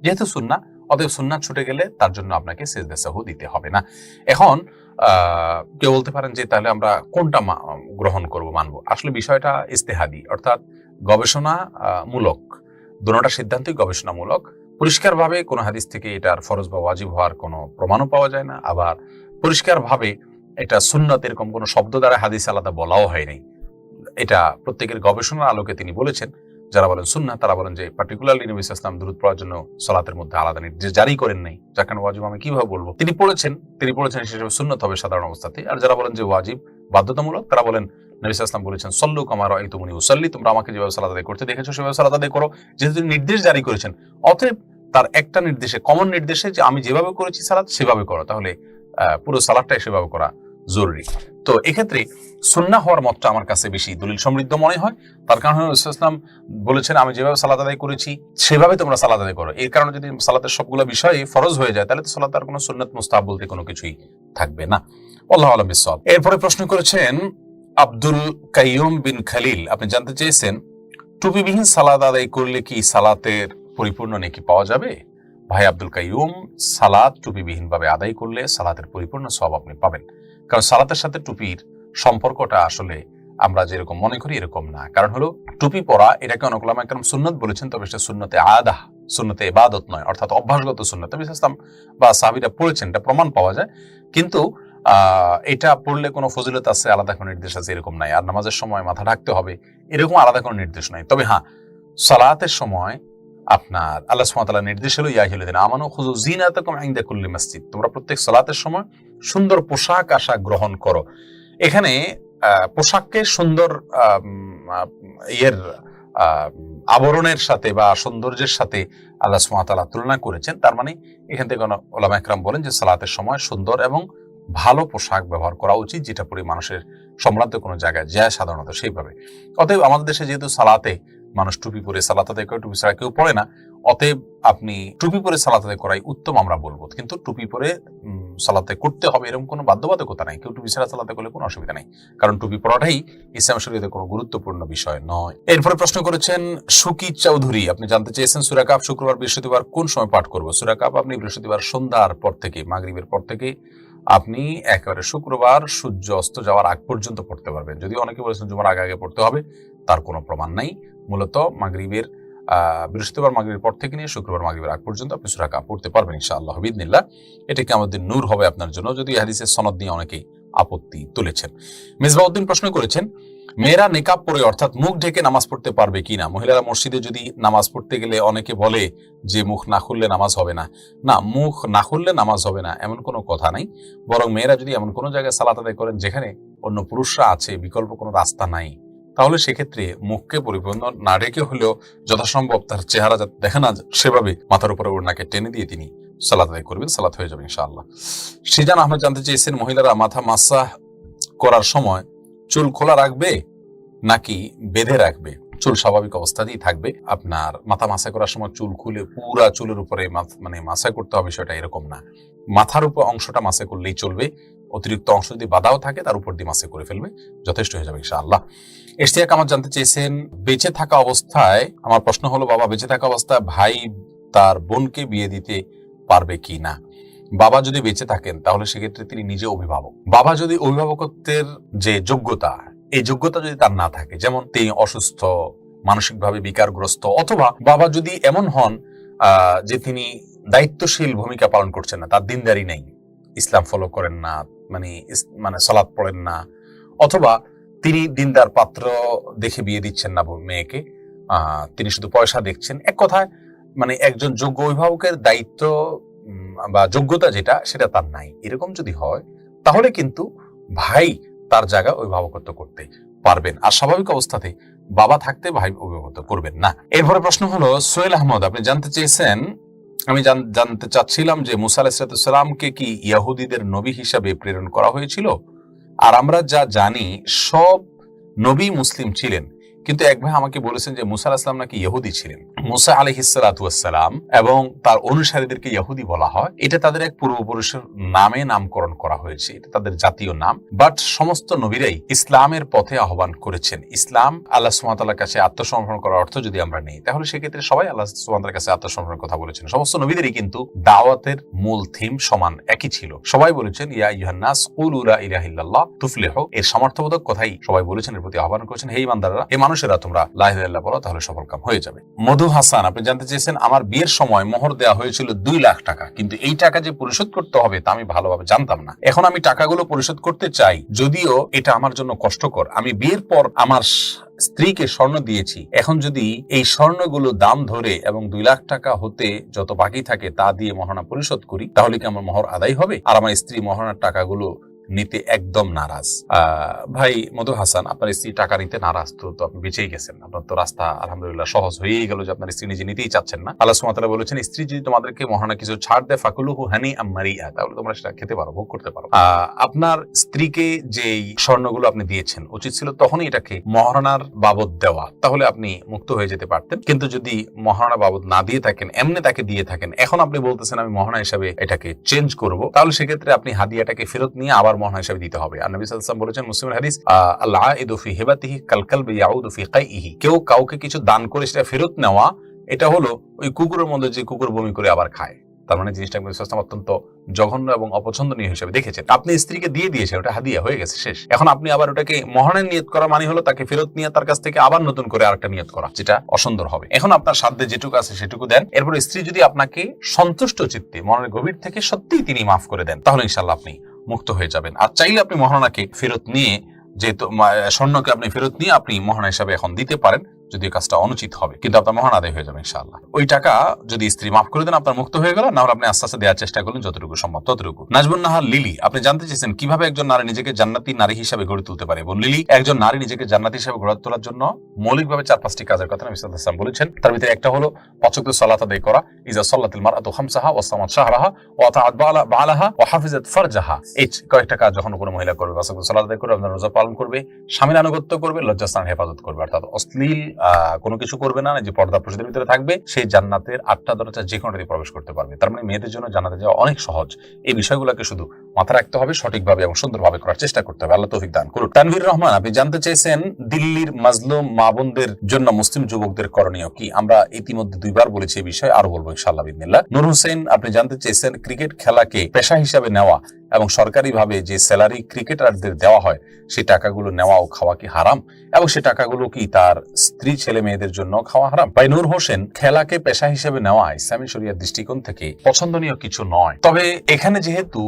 যেহেতু সুন্নাহ, অতএব সুন্নাহ ছুটে গেলে তার জন্য আপনাকে সিজদা সাহু দিতে হবে না। এখন কেউ বলতে পারেন যে তাহলে আমরা কোনটা গ্রহণ করব, মানব? আসলে বিষয়টা ইজতিহাদি, অর্থাৎ গবেষণা মূলক। দুটোটা সিদ্ধান্তই গবেষণামূলক। পরিষ্কারভাবে কোনো হাদিস থেকে এটার ফরজ বা ওয়াজিব হওয়ার কোনো প্রমাণও পাওয়া যায় না, আবার পরিষ্কারভাবে এটা সুন্নাত এরকম কোনো শব্দ দ্বারা হাদিস আলাদা বলাও হয়নি। এটা প্রত্যেকের গবেষণার আলোকে তিনি বলেছেন। যারা বলেন সুন্নাহ তারা বলেন যে পার্টিকুলারলি নবী সাল্লাল্লাহু আলাইহি ওয়াসাল্লাম দুরূদ পড়ার জন্য সালাতের মধ্যে আলাদা নির্দেশ জারি করেন নাই, যাকে ওয়াজিব আমি কিভাবে বলবো। তিনি বলেছেন সেসব সুন্নাত হবে সাধারণ অবস্থাতে। আর যারা বলেন যে ওয়াজিব বাধ্যতামূলক, তারা বলেন নবী সাল্লাল্লাহু আলাইহি ওয়াসাল্লাম বলেছেন সল্লু কামা রাআইতুমুনি উসাল্লি, তোমরা আমাকে যেভাবে সালাত আদায় করতে দেখেছো সেভাবে সালাত আদায় করো। যেহেতু তিনি নির্দেশ জারি করেছেন, অতএব তার একটা নির্দেশে, কমন নির্দেশে যে আমি যেভাবে করেছি সালাত সেভাবে করো, তাহলে পুরো সালাতটাই সেভাবে করা জরুরি। তো এক্ষেত্রে সুন্নাহ হওয়ার মতটা আমার কাছে বেশি দলিল সমৃদ্ধ মনে হয়। তার কারণ হলো ইসলাম বলেছেন আমি যেভাবে সালাত আদায় করেছি সেভাবে তোমরা সালাত আদায় করো। এর কারণে যদি সালাতের সবগুলো বিষয়ে ফরজ হয়ে যায় তাহলে তো সালাত আর কোনো সুন্নাত মুস্তাহাব বলতে কোনো কিছুই থাকবে না। আল্লাহু আ'লাম বিসওয়াব। এরপরে প্রশ্ন করেছেন আব্দুল কাইয়ুম বিন খালিল, আপনি জানতে চেয়েছেন টুপিবিহীন সালাত আদায় করলে কি সালাতের পরিপূর্ণ নেকি পাওয়া যাবে? ভাই আব্দুল কাইয়ুম, সালাত টুপিবিহীন ভাবে আদায় করলে সালাতের পরিপূর্ণ সওয়াব আপনি পাবেন। কারণ সালাতের সাথে টুপির সম্পর্কটা আসলে আমরা যেরকম মনে করি এরকম না। কারণ হলো টুপি পরা এটাকে অনেক উলামা একরাম সুন্নাত বলেছেন, তবে সেটা সুন্নতে আদাহ, সুন্নতে ইবাদত নয়, অর্থাৎ অভ্যাসগত সুন্নাত। নবী সাল্লাল্লাহু আলাইহি ওয়াসাল্লাম বা সাহাবীরা পড়েছেন, এটা প্রমাণ পাওয়া যায়। কিন্তু এটা পড়লে কোনো ফজিলত আছে, আলাদা কোনো নির্দেশ আছে এরকম নাই। আর নামাজের সময় মাথা ঢাকতে হবে এরকম আলাদা কোনো নির্দেশ নাই। তবে হ্যাঁ, সালাতের সময় আপনার আল্লাহ সুবহানাহু ওয়া তাআলা নির্দেশ হলো ইয়া আইয়ুহাল্লাযীনা আমানু খুযু যিনাতাকুম ইনদা কুল্লি মাসজিদ, তোমরা প্রত্যেক সালাতের সময় সুন্দর পোশাক আশাক গ্রহণ করো। এখানে পোশাককে সুন্দর আবরণের সাথে বা সৌন্দর্যের সাথে আল্লাহ সুবহানাহু ওয়া তাআলা তুলনা করেছেন। তার মানে এখান থেকে উলামা একরাম বলেন যে সালাতের সময় সুন্দর এবং ভালো পোশাক ব্যবহার করা উচিত, যেটা পরে মানুষের সম্ভ্রান্ত কোনো জায়গায় যায় সাধারণত সেইভাবে। অতএব আমাদের দেশে যেহেতু সালাতে মানুষ টুপি পরে সালাত আদায় করে, টুপি ছাড়া কেউ পড়ে না, অতএব আপনি টুপি পরে সালাত আদায় করাই উত্তম আমরা বলবো। কিন্তু টুপি পরে সালাতে করতে হবে এরকম কোনো বাধ্যবাধকতা নাই। কেউ টুপি ছাড়া সালাতে করলে কোনো অসুবিধা নেই, কারণ টুপি পরাটাই ইসলাম শরীয়তে কোনো গুরুত্বপূর্ণ বিষয় নয়। এরপরে প্রশ্ন করেছেন সুকি চৌধুরী, আপনি জানতে চেয়েছেন সূরা কাহফ শুক্রবার বৃহস্পতিবার কোন সময় পাঠ করব? সূরা কাহফ আপনি বৃহস্পতিবার সন্ধ্যার পর থেকে, মাগরিবের পর থেকে আপনি একেবারে শুক্রবার সূর্য অস্ত যাওয়ার আগ পর্যন্ত পড়তে পারবেন। যদিও অনেকে বলেছেন জুমার আগে আগে পড়তে হবে, তার কোনো প্রমাণ নাই। মূলত মাগরিবের বৃহস্পতিবার মাগরিবের পর থেকে নিয়ে শুক্রবার মাগরিবের আগ পর্যন্ত আপনি সূরা কাহফ পড়তে পারবেন ইনশাআল্লাহ বিইذনিল্লাহ। এটাকে আমাদের নূর হবে আপনার জন্য, যদি হাদিসের সনদ নিয়ে অনেকেই আপত্তি তুলেছেন। মেজবাউদ্দিন প্রশ্ন করেছেন মেয়েরা নিকাব পরে অর্থাৎ মুখ ঢেকে নামাজ পড়তে পারবে কিনা? মহিলারা মসজিদে যদি নামাজ পড়তে গেলে অনেকে বলে যে মুখ না খুললে নামাজ হবে না। না, মুখ না খুললে নামাজ হবে না এমন কোনো কথা নাই। বরং মেয়েরা যদি এমন কোনো জায়গায় সালাত আদায় করেন যেখানে অন্য পুরুষরা আছে, বিকল্প কোনো রাস্তা নাই, তাহলে সেক্ষেত্রে মুখকে পরিপূর্ণ না ঢেকে হলেও যথাসম্ভব তার চেহারা যাতে দেখা না সেভাবে মাথার উপরে ওড়নাকে টেনে দিয়ে তিনি সালাত আদায় করবেন, সালাত হয়ে যাবে ইনশাআল্লাহ। সিজান আহমেদ জানতে চেয়েছেন মহিলারা মাথা মাসাহ করার সময় চুল খোলা রাখবে নাকি বেঁধে রাখবে? চুল স্বাভাবিক অবস্থাতেই থাকবে। আপনার মাথা মাসা করার সময় চুল খুলে পুরা চুলের উপরে মানে মাসা করতে হবে সেটা এরকম না। মাথার উপর অংশটা মাসা করলেই চলবে, অতিরিক্ত অংশ যদি বাধাও থাকে তার উপর দিয়ে মাসা করে ফেলবে, যথেষ্ট হয়ে যাবে ইনশাআল্লাহ। ইশতিয়াক আমার জানতে চেয়েছেন বেঁচে থাকা অবস্থায়, আমার প্রশ্ন হলো বাবা বেঁচে থাকা অবস্থায় ভাই তার বোনকে বিয়ে দিতে পারবে কি না? বাবা যদি বেঁচে থাকেন তাহলে সেক্ষেত্রে তিনি নিজে অভিভাবক। বাবা যদি অভিভাবকত্বের যে যোগ্যতা, এই যোগ্যতা যদি তার না থাকে, যেমন তিনি অসুস্থ, মানসিকভাবে বিকারগ্রস্ত, অথবা বাবা যদি এমন হন যে তিনি দায়িত্বশীল ভূমিকা পালন করছেন না, তার দিনদারি নেই, ইসলাম ফলো করেন না, মানে সালাত পড়েন না, অথবা তিনি দিনদার পাত্র দেখে বিয়ে দিচ্ছেন না মেয়েকে, তিনি শুধু পয়সা দেখছেন, এক কথায় মানে একজন যোগ্য অভিভাবকের দায়িত্ব বা যোগ্যতা যেটা সেটা তার নাই, এরকম যদি হয় তাহলে কিন্তু ভাই তার জায়গা অভিভাবকত্ব করতে পারবেন। আর স্বাভাবিক অবস্থাতে বাবা থাকতে ভাই অভিভাবকত্ব করবেন না। এরপরে প্রশ্ন হলো সোহেল আহমদ, আপনি জানতে চেয়েছেন আমি জানতে চাচ্ছিলাম যে মুসা আলাইহিস সালামকে কি ইহুদিদের নবী হিসাবে প্রেরণ করা হয়েছিল? আর আমরা যা জানি সব নবী মুসলিম ছিলেন, কিন্তু এক ভাই আমাকে বলেছেন যে মুসা আলাইহিস সালাম নাকি ইহুদি ছিলেন। মুসা আলাইহিস সালাম এবং তার অনুসারীদেরকে ইহুদি বলা হয়, এটা তাদের এক পূর্বপুরুষের নামে নামকরণ করা হয়েছে, এটা তাদের জাতীয় নাম। বাট সমস্ত নবীরাই ইসলামের পথে আহ্বান করেছেন। ইসলাম আল্লাহ সুবহানাহু ওয়া তাআলার কাছে আত্মসমর্পণ করার অর্থ যদি আমরা নেই, তাহলে সেক্ষেত্রে সবাই আল্লাহ সুবহানাহু ওয়া তাআলার কাছে আত্মসমর্পণের কথা বলেছেন। সমস্ত নবীদেরই কিন্তু দাওয়াতের মূল থিম সমান একই ছিল। সবাই বলেছেন ইয়া আইয়ুহান নাস কুলু লা ইলাহা ইল্লাল্লাহ তুফলিহু, এর সমর্থবোধক কথাই সবাই বলেছেন, এর প্রতি আহ্বান করেছেন হে ঈমানদাররা, হে মানুষ পুরুষেরা তোমরা লা ইলাহা ইল্লাল্লাহ বলো, তাহলে সফল কাম হয়ে যাবে। মধু হাসান, আপনি জানতে চেয়েছেন আমার বিয়ের সময় মোহর দেওয়া হয়েছিল 2 লাখ টাকা, কিন্তু এই টাকা যে পরিশোধ করতে হবে তা আমি ভালোভাবে জানতাম না। এখন আমি টাকাগুলো পরিশোধ করতে চাই, যদিও এটা আমার জন্য কষ্টকর। আমি বিয়ের পর আমার স্ত্রীকে স্বর্ণ দিয়েছি, এখন যদি এই স্বর্ণগুলো দাম ধরে এবং 2 লাখ টাকা হতে যত বাকি থাকে তা দিয়ে মহারণা পরিশোধ করি, তাহলে কি আমার মোহর আদায় হবে? আর আমার স্ত্রী মহারণার টাকাগুলো নিতে একদম নারাজ। ভাই মধু হাসান, আপনার স্ত্রী টাকা নিতে নারাজ, তো আপনি বেঁচেই গেছেন। আপনার তো রাস্তা আলহামদুলিল্লাহ সহজ হয়েই গেল যে আপনার স্ত্রী নিজে নিতেই চাচ্ছেন না। আল্লাহ সুবহানাহু ওয়া তাআলা বলেছেন, স্ত্রী যদি তোমাদেরকে মহারণা কিছু ছাড় দেয়, ফাকুলুহু হানিআম মারিআ, তাহলে তোমরা সেটা খেতে পারো, ভোগ করতে পারো। আপনার স্ত্রীকে যেই স্বর্ণগুলো আপনি দিয়েছেন, উচিত ছিল তখনই এটাকে মহারণার বাবদ দেওয়া, তাহলে আপনি মুক্ত হয়ে যেতে পারতেন। কিন্তু যদি মহারণা বাবদ না দিয়ে থাকেন, এমনি তাকে দিয়ে থাকেন, এখন আপনি বলতেছেন আমি মহারণা হিসাবে এটাকে চেঞ্জ করব, তাহলে সেক্ষেত্রে আপনি হাদিয়াটাকে ফেরত নিয়ে আবার মহারণা হিসাবে দিতে হবে। আর নবী সাল্লাল্লাহু আলাইহি ওয়াসাল্লাম বলেছেন, মুসলিমের হাদিস, আল আইদু ফি হিবাতিহি কাল কালবি ইয়াউদু ফি কাইহি, কেউ কাউকে কিছু দান করে সেটা ফেরত নেওয়া, এটা হলো ওই কুকুরের মধ্যে যে কুকুর বমি করে আবার খায়। তার মানে জিনিসটা অত্যন্ত জঘন্য এবং অপছন্দনীয় হিসেবে দেখেছেন। আপনি স্ত্রীকে দিয়ে দিয়েছেন, ওটা হাদিয়া হয়ে গেছে, শেষ। এখন আপনি আবার ওটাকে মহারণের নিয়ত করা মানে হলো তাকে ফেরত নিয়ে তার কাছ থেকে আবার নতুন করে আরেকটা নিয়ত করা, যেটা অসুন্দর হবে। এখন আপনার সাধ্যে যেটুকু আছে সেটুকু দেন। এরপর স্ত্রী যদি আপনাকে সন্তুষ্ট চিত্তে মনের গভীর থেকে সত্যিই তিনি মাফ করে দেন, তাহলে ইনশাআল্লাহ আপনি মুক্ত হয়ে যাবেন। আর চাইলে আপনি মহারণাকে ফেরত নিয়ে, যেহেতু স্বর্ণকে আপনি ফেরত নিয়ে আপনি মহারণা হিসাবে এখন দিতে পারেন, যদি কাজটা অনুচিত হবে, কিন্তু আপনার মহান আদায় হয়ে যাবে ইনশাআল্লাহ। ওই টাকা যদি স্ত্রী মাফ করে দেন, আপনার মুক্ত হয়ে গেল। না হলে আপনি আস্তে আস্তে দেওয়ার চেষ্টা করলেন যতটুকু সম্ভব ততটুকু। নাজবুন নাহার লিলি, আপনি জানতে চেয়েছেন কিভাবে একজন নারী নিজেকে জান্নাতি নারী হিসাবে গড়ে তুলতে পারে। এবং লিলি, একজন নারী নিজেকে জান্নাতি হিসাবে গড়ে তোলার জন্য মৌলিকভাবে 4-5টি কাজের কথা নবী সাল্লাল্লাহু আলাইহি ওয়াসাল্লাম বলেছেন। তার ভিতরে একটা হলো 5 ওয়াক্ত সালাত আদায় করা। ইজা সাল্লাতিল মারআতু খামসাহা ওয়া সামাত শাহরাহা ওয়া আতাআত বালাহা ওয়া হাফিজাত ফারজাহা, এই কয়েকটা কাজ যখন কোনো মহিলা করবে, 5 ওয়াক্ত সালাত আদায় করবে, রোজা পালন করবে, স্বামীর আনুগত্য করবে, লজ্জাস্থানের হেফাজত করবে, অর্থাৎ অশ্লীল কোনো কিছু করবে না, যে পর্দা প্রশাদের ভিতরে থাকবে, সেই জান্নাতের 8টা দরজা যে কোনোটা দিয়ে প্রবেশ করতে পারবে। তার মানে মেয়েদের জন্য জান্নাতে যাওয়া অনেক সহজ। এই বিষয়গুলোকে শুধু মাথায় রাখতে হবে, সঠিকভাবে এবং সুন্দরভাবে করার চেষ্টা করতে হবে। আল্লাহ তৌফিক দান করুন। তানভীর রহমান, আপনি জানতে চেয়েছেন দিল্লির মাজলুম মা বোনদের জন্য মুসলিম যুবকদের করণীয় কি। আমরা ইতিমধ্যে 2বার বলেছি এই বিষয়ে, আরো বলবো ইনশাআল্লাহ বিইذনিল্লাহ। নূর হোসেন, আপনি জানতে চেয়েছেন ক্রিকেট খেলাকে পেশা হিসাবে নেওয়া এবং সরকারিভাবে যে স্যালারি ক্রিকেটারদের দেওয়া হয়, সেই টাকাগুলো নেওয়া ও খাওয়া কি হারাম, এবং সে টাকাগুলো কি তার স্ত্রী ছেলে মেয়েদের জন্য খাওয়া হারাম? ভাই নূর হোসেন, খেলাকে পেশা হিসেবে নেওয়া ইসলামী শরিয়ার দৃষ্টিকোণ থেকে পছন্দনীয় কিছু নয়। তবে এখানে যেহেতু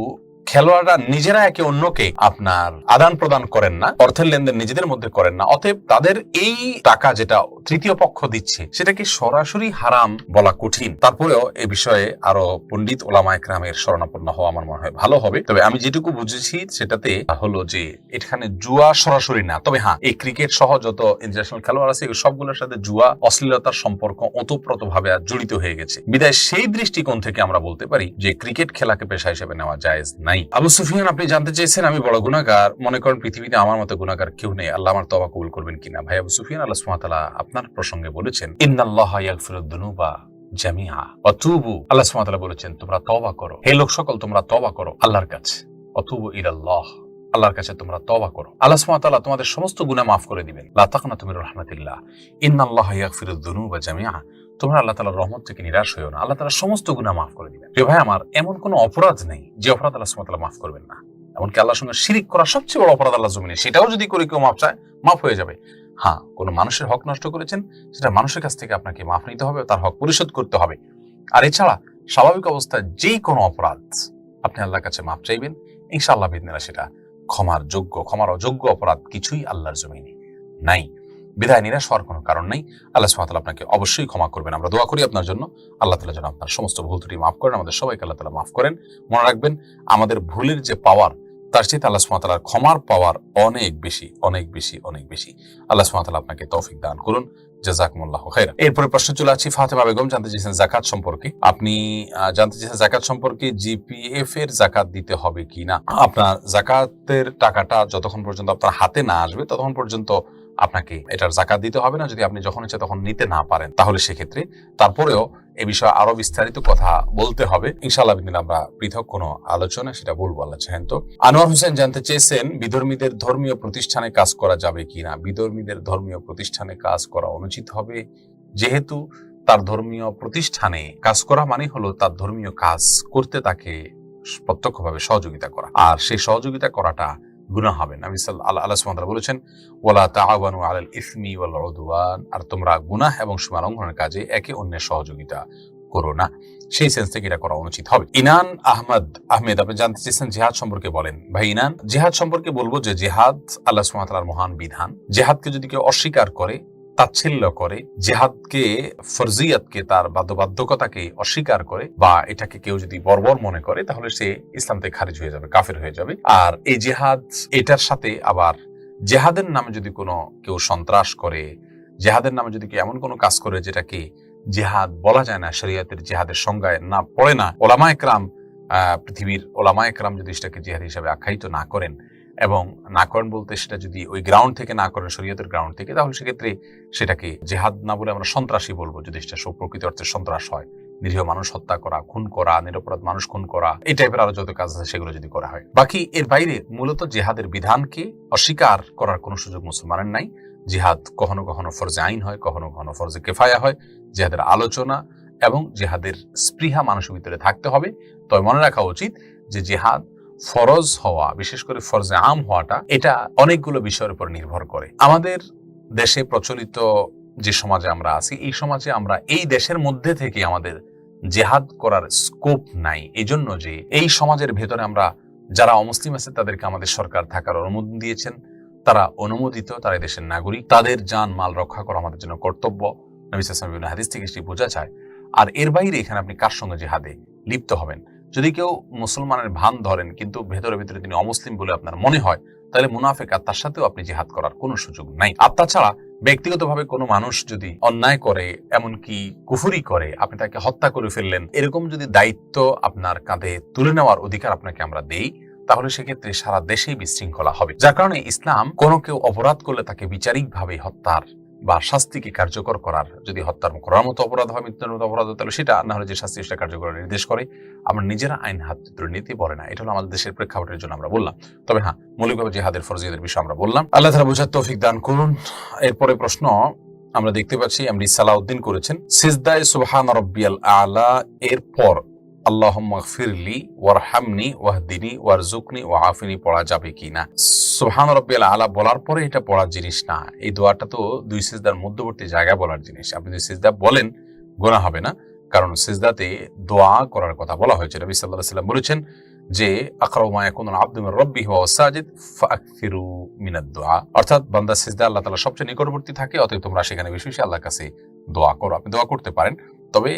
খেলোয়াড়রা নিজেরা একে অন্যকে আপনার আদান প্রদান করেন না, অর্থের লেনদেন নিজেদের মধ্যে করেন না, অতএব তাদের এই টাকা যেটা তৃতীয় পক্ষ দিচ্ছে সেটাকে সরাসরি হারাম বলা কঠিন। তারপরেও এ বিষয়ে আরো পণ্ডিত ওলামা একরামের শরণাপন্ন হওয়া আমার মনে হয় ভালো হবে। তবে আমি যেটুকু বুঝেছি সেটাতে হলো যে এখানে জুয়া সরাসরি না, তবে হ্যাঁ, এই ক্রিকেট সহ যত ইন্টারন্যাশনাল খেলোয়াড় আছে সবগুলোর সাথে জুয়া, অশ্লীলতার সম্পর্ক ওতপ্রোত ভাবে জড়িত হয়ে গেছে। বিদায় সেই দৃষ্টিকোণ থেকে আমরা বলতে পারি যে ক্রিকেট খেলাকে পেশা হিসেবে নেওয়া জায়েজ নাই। আবু সুফিয়ান, আপনি জানতে চেয়েছেন আমি বড় গুনাহগার, মনে করেন পৃথিবীতে আমার মতো গুনাহগার কেউ নেই, আল্লাহ আমার তওবা কবুল করবেন কিনা। ভাই আবু সুফিয়ান, আল্লাহ সুবহানাহু ওয়া তাআলা আপনার প্রসঙ্গে বলেছেন, ইন্নাল্লাহা ইয়াগফিরুদ দুনুবা জামিআ ওয়া তুবু, আল্লাহ সুবহানাহু ওয়া তাআলা বলেছেন তোমরা তওবা করো, হে লোক সকল তোমরা তওবা করো আল্লাহর কাছে, অতুবু ইলাল্লাহ, আল্লাহর কাছে তোমরা তওবা করো, আল্লাহ সুবহানাহু ওয়া তাআলা তোমাদের সমস্ত গুনাহ মাফ করে দিবেন। লা তাকনাতু মির রাহমাতিল্লাহ, ইন্নাল্লাহা ইয়াগফিরুদ দুনুবা জামিআ, তোমরা আল্লাহ তাআলার রহমত থেকে নিরাশ হইও না, আল্লাহ তাআলা সমস্ত গুনাহ মাফ করে দিবেন। ভাই আমার এমন কোনো অপরাধ নেই যে অপরাধ আল্লাহ সুবহানাহু ওয়া তাআলা মাফ করবেন না। এমনকি আল্লাহর সঙ্গে শিরিক করা সবচেয়ে বড় অপরাধ আল্লাহর জমিনে, সেটাও যদি করে কেউ মাফ চায়, মাফ হয়ে যাবে। হ্যাঁ, কোনো মানুষের হক নষ্ট করেছেন, সেটা মানুষের কাছ থেকে আপনাকে মাফ নিতে হবে, তার হক পরিশোধ করতে হবে। আর এছাড়া স্বাভাবিক অবস্থায় যেই কোনো অপরাধ আপনি আল্লাহর কাছে মাফ চাইবেন, ইনশাআল্লাহ বিইذনিল্লাহ সেটা ক্ষমার যোগ্য। ক্ষমার অযোগ্য অপরাধ কিছুই আল্লাহর জমিনে নাই। বিদায় নিরাশ হওয়ার কোনো কারণ নেই, আল্লাহ সুবহানাহু ওয়া তাআলা আপনাকে অবশ্যই ক্ষমা করবেন। আমরা দোয়া করি আপনার জন্য, আল্লাহ তাআলা যেন আপনার সমস্ত ভুল ত্রুটি মাফ করেন, আমাদের সবাইকে আল্লাহ তাআলা মাফ করেন। মনে রাখবেন, আমাদের ভুলের যে পাওয়ার, তার চেয়ে আল্লাহ সুবহানাহু ওয়া তাআলার ক্ষমার পাওয়ার অনেক বেশি, অনেক বেশি, অনেক বেশি। আল্লাহ সুবহানাহু ওয়া তাআলা আপনাকে তৌফিক দান করুন। জাযাকুমুল্লাহু খাইরান। এরপরে প্রশ্ন চলে আসছে ফাতেমা বেগম, জানতে চেয়েছেন যাকাত সম্পর্কে। আপনি জানতে চেয়েছেন যাকাত সম্পর্কে জিপিএফ এর যাকাত দিতে হবে কিনা। আপনার যাকাতের টাকাটা যতক্ষণ পর্যন্ত আপনার হাতে না আসবে ততক্ষণ পর্যন্ত আপনাকে এটার যাকাত দিতে হবে না। যদি আপনি যখন ইচ্ছা তখন নিতে না পারেন, তাহলে সেক্ষেত্রে তারপরেও এ বিষয়ে আরো বিস্তারিত কথা বলতে হবে। ইনশাআল্লাহ বিদিন আমরা পৃথক কোনো আলোচনা সেটা বলবো আল্লাহ চাহেন তো। আনোয়ার হোসেন জানতে চেয়েছেন বিধর্মীদের ধর্মীয় প্রতিষ্ঠানে কাজ করা যাবে কিনা। বিধর্মীদের ধর্মীয় প্রতিষ্ঠানে কাজ করা অনুচিত হবে, যেহেতু তার ধর্মীয় প্রতিষ্ঠানে কাজ করা মানে হলো তার ধর্মীয় কাজ করতে তাকে প্রত্যক্ষভাবে সহযোগিতা করা, আর সেই সহযোগিতা করাটা গুনাহ হবে না। আল্লাহ সুবহানাহু ওয়া তাআলা বলেছেন ওয়ালা তাআওয়ানু আলাল ইসমি ওয়াল উদওয়ান, আর তোমরা গুনাহ এবং সীমালঙ্ঘনের কাজে একে অন্যের সহযোগিতা করো না। সেই সেন্স থেকে এটা করা অনুচিত হবে। ইনান আহমেদ আপনি জানতে চেয়েছেন জিহাদ সম্পর্কে বলেন। ভাই ইনান, জিহাদ সম্পর্কে বলবো যে জিহাদ আল্লাহ সুবহানাহু ওয়া তাআলার মহান বিধান। জিহাদকে যদি কেউ অস্বীকার করে, তাচ্ছিল্য করে, জিহাদকে ফরজিয়াতকে তার বাধ্যবাধকতাকে অস্বীকার করে, বা এটাকে কেউ যদি বর্বর মনে করে, তাহলে সে ইসলাম থেকে খারিজ হয়ে যাবে, কাফের হয়ে যাবে। আর এই জিহাদ, এটার সাথে আবার জিহাদের নামে যদি কোনো কেউ সন্ত্রাস করে, জিহাদের নামে যদি কেউ এমন কোনো কাজ করে যেটাকে জিহাদ বলা যায় না, শরীয়তের জিহাদের সংজ্ঞায় না পড়ে না, ওলামায়ে কেরাম, পৃথিবীর ওলামায়ে কেরাম যদি সেটাকে জিহাদ হিসাবে আখ্যায়িত না করেন, এবং না করেন বলতে সেটা যদি ওই গ্রাউন্ড থেকে না করেন, শরীয়তের গ্রাউন্ড থেকে, তাহলে সেক্ষেত্রে সেটাকে জিহাদ না বলে আমরা সন্ত্রাসী বলবো, যদি সেটা প্রকৃত অর্থে সন্ত্রাস হয়। নিরীহ মানুষ হত্যা করা, খুন করা, নিরপরাধ মানুষ খুন করা, এই টাইপের আরো যত কাজ আছে সেগুলো যদি করা হয়। বাকি এর বাইরে মূলত জিহাদের বিধানকে অস্বীকার করার কোনো সুযোগ মুসলমানের নাই। জিহাদ কখনো কখনো ফরজে আইন হয়, কখনো কখনো ফরজে কেফায়া হয়। জিহাদের আলোচনা এবং জিহাদের স্পৃহা মানুষের ভিতরে থাকতে হবে। তবে মনে রাখা উচিত যে জিহাদ ফরজ হওয়া, বিশেষ করে ফরজে আম হওয়াটা, এটা অনেকগুলো বিষয়ের উপর নির্ভর করে। আমাদের দেশে প্রচলিত যে সমাজে আমরা আছি, এই সমাজে আমরা এই দেশের মধ্যে থেকে আমাদের জিহাদ করার স্কোপ নাই। এই জন্য যে এই সমাজের ভেতরে আমরা যারা অমুসলিম আছে তাদেরকে আমাদের সরকার থাকার অনুমোদন দিয়েছেন, তারা অনুমোদিত, তারা দেশের নাগরিক, তাদের জান মাল রক্ষা করা আমাদের জন্য কর্তব্য। নবী সাল্লাল্লাহু আলাইহি ওয়াসাল্লাম হাদিস থেকে সেটি বোঝা যায়। আর এর বাইরে এখানে আপনি কার সঙ্গে জিহাদে লিপ্ত হবেন? যদি কেউ মুসলমানের ভান ধরেন কিন্তু ভেতরে ভেতরে তিনি অমুসলিম বলে আপনার মনে হয়, তাহলে মুনাফিক, আর তার সাথেও আপনি জিহাদ করার কোনো সুযোগ নাই। আর তাছাড়া ব্যক্তিগতভাবে কোনো মানুষ যদি অন্যায় করে, এমনকি কুফরি করে, আপনি তাকে হত্যা করে ফেললেন, এরকম যদি দায়িত্ব আপনার কাঁধে তুলে নেওয়ার অধিকার আপনাকে আমরা দেই, তাহলে সেক্ষেত্রে সারা দেশেই বিশৃঙ্খলা হবে। যার কারণে ইসলাম কোনো কেউ অপরাধ করলে তাকে বিচারিকভাবে হত্যার বা শাস্তিকে কার্যকর করার, যদি হত্যার করার মতো অপরাধ হয়, মৃত্যুর মতো অপরাধ হয়, তাহলে সেটা, না হলে যে শাস্তি সেটা কার্যকর নির্দেশ করে। আমরা নিজেরা আইন হাত তুলে নিতে পারে না। এটা হলো আমাদের দেশের প্রেক্ষাপটের জন্য আমরা বললাম। তবে হ্যাঁ, মৌলিকভাবে জিহাদের ফরজিয়তের বিষয় আমরা বললাম। আল্লাহ তাআলা বোঝার তৌফিক দান করুন। এরপরে প্রশ্ন আমরা দেখতে পাচ্ছি এমডি সালাউদ্দিন করেছেন, সিজদায়ে সুবহান রাব্বিয়াল আ'লা এরপর আল্লাহুম্মা গফিরলি ওয়ারহামনি ওয়াহদিনি ওয়ারজুকনি ওয়াআফিনি পড়া যাবে কিনা? সুবহান রাব্বিয়াল আ'লা বলার পরে এটা পড়ার জিনিস না। এই দোয়াটা তো দুই সিজদার মধ্যবর্তী জায়গায় বলার জিনিস। আপনি যদি সিজদা বলেন, গুনাহ হবে না, কারণ সিজদাতে দোয়া করার কথা বলা হয়েছে। নবী সাল্লাল্লাহু আলাইহি ওয়াসাল্লাম বলেছেন যে আকরাবু মা ইয়াকুনুল আবদু মির রাব্বিহি ওয়া হুয়া সাজিদ ফাআকসিরু মিনাদ দুআ, অর্থাৎ বান্দা সিজদা আল্লাহ তাআলা সবচেয়ে নিকটবর্তী থাকে, অতএব তোমরা সেখানে বেশি বেশি আল্লাহর কাছে দোয়া করো। আপনি দোয়া করতে পারেন, তবে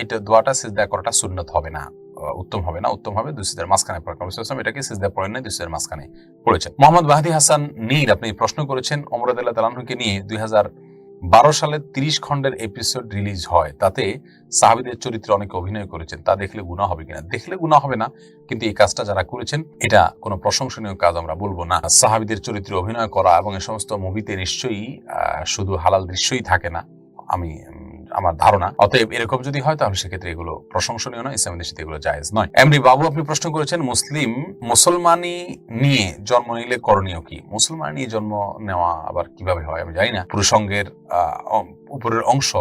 এইটা দোয়াটা সিজদা করাটা সুন্নাত হবে না, উত্তম হবে না। উত্তম হবে দুই সিজদার মাঝখানে পড়া। নবী সাল্লাল্লাহু আলাইহি ওয়াসাল্লাম এটাকে সিজদা পড়েন নাই, দুই সিজদার মাঝখানে পড়েছেন। মোহাম্মদ মাহদী হাসান নীর আপনি প্রশ্ন করেছেন, ওমর রাদিয়াল্লাহু তাআলা আনহুকে নিয়ে 2012 সালে 30 খণ্ডের এপিসোড রিলিজ হয়, তাতে সাহাবীদের চরিত্রে অনেকে অভিনয় করেছেন, তা দেখলে গুনাহ হবে কিনা? দেখলে গুনাহ হবে না, কিন্তু এই কাজটা যারা করেছেন এটা কোনো প্রশংসনীয় কাজ আমরা বলবো না। সাহাবীদের চরিত্রে অভিনয় করা এবং এই সমস্ত মুভিতে নিশ্চয়ই শুধু হালাল দৃশ্যই থাকে না, আমার ধারণা। অতএব এরকম যদি হয় তাহলে সেক্ষেত্রে এগুলো প্রশংসনীয় নয়, ইসলামের দৃষ্টিতে এগুলো জায়েজ নয়। এমডি বাবু আপনি প্রশ্ন করেছেন, মুসলমানি নিয়ে জন্ম নিলে করণীয় কি? মুসলমান নিয়ে জন্ম নেওয়া আবার কিভাবে হয় আমি জানি না। পুরুষাঙ্গের উপরের অংশ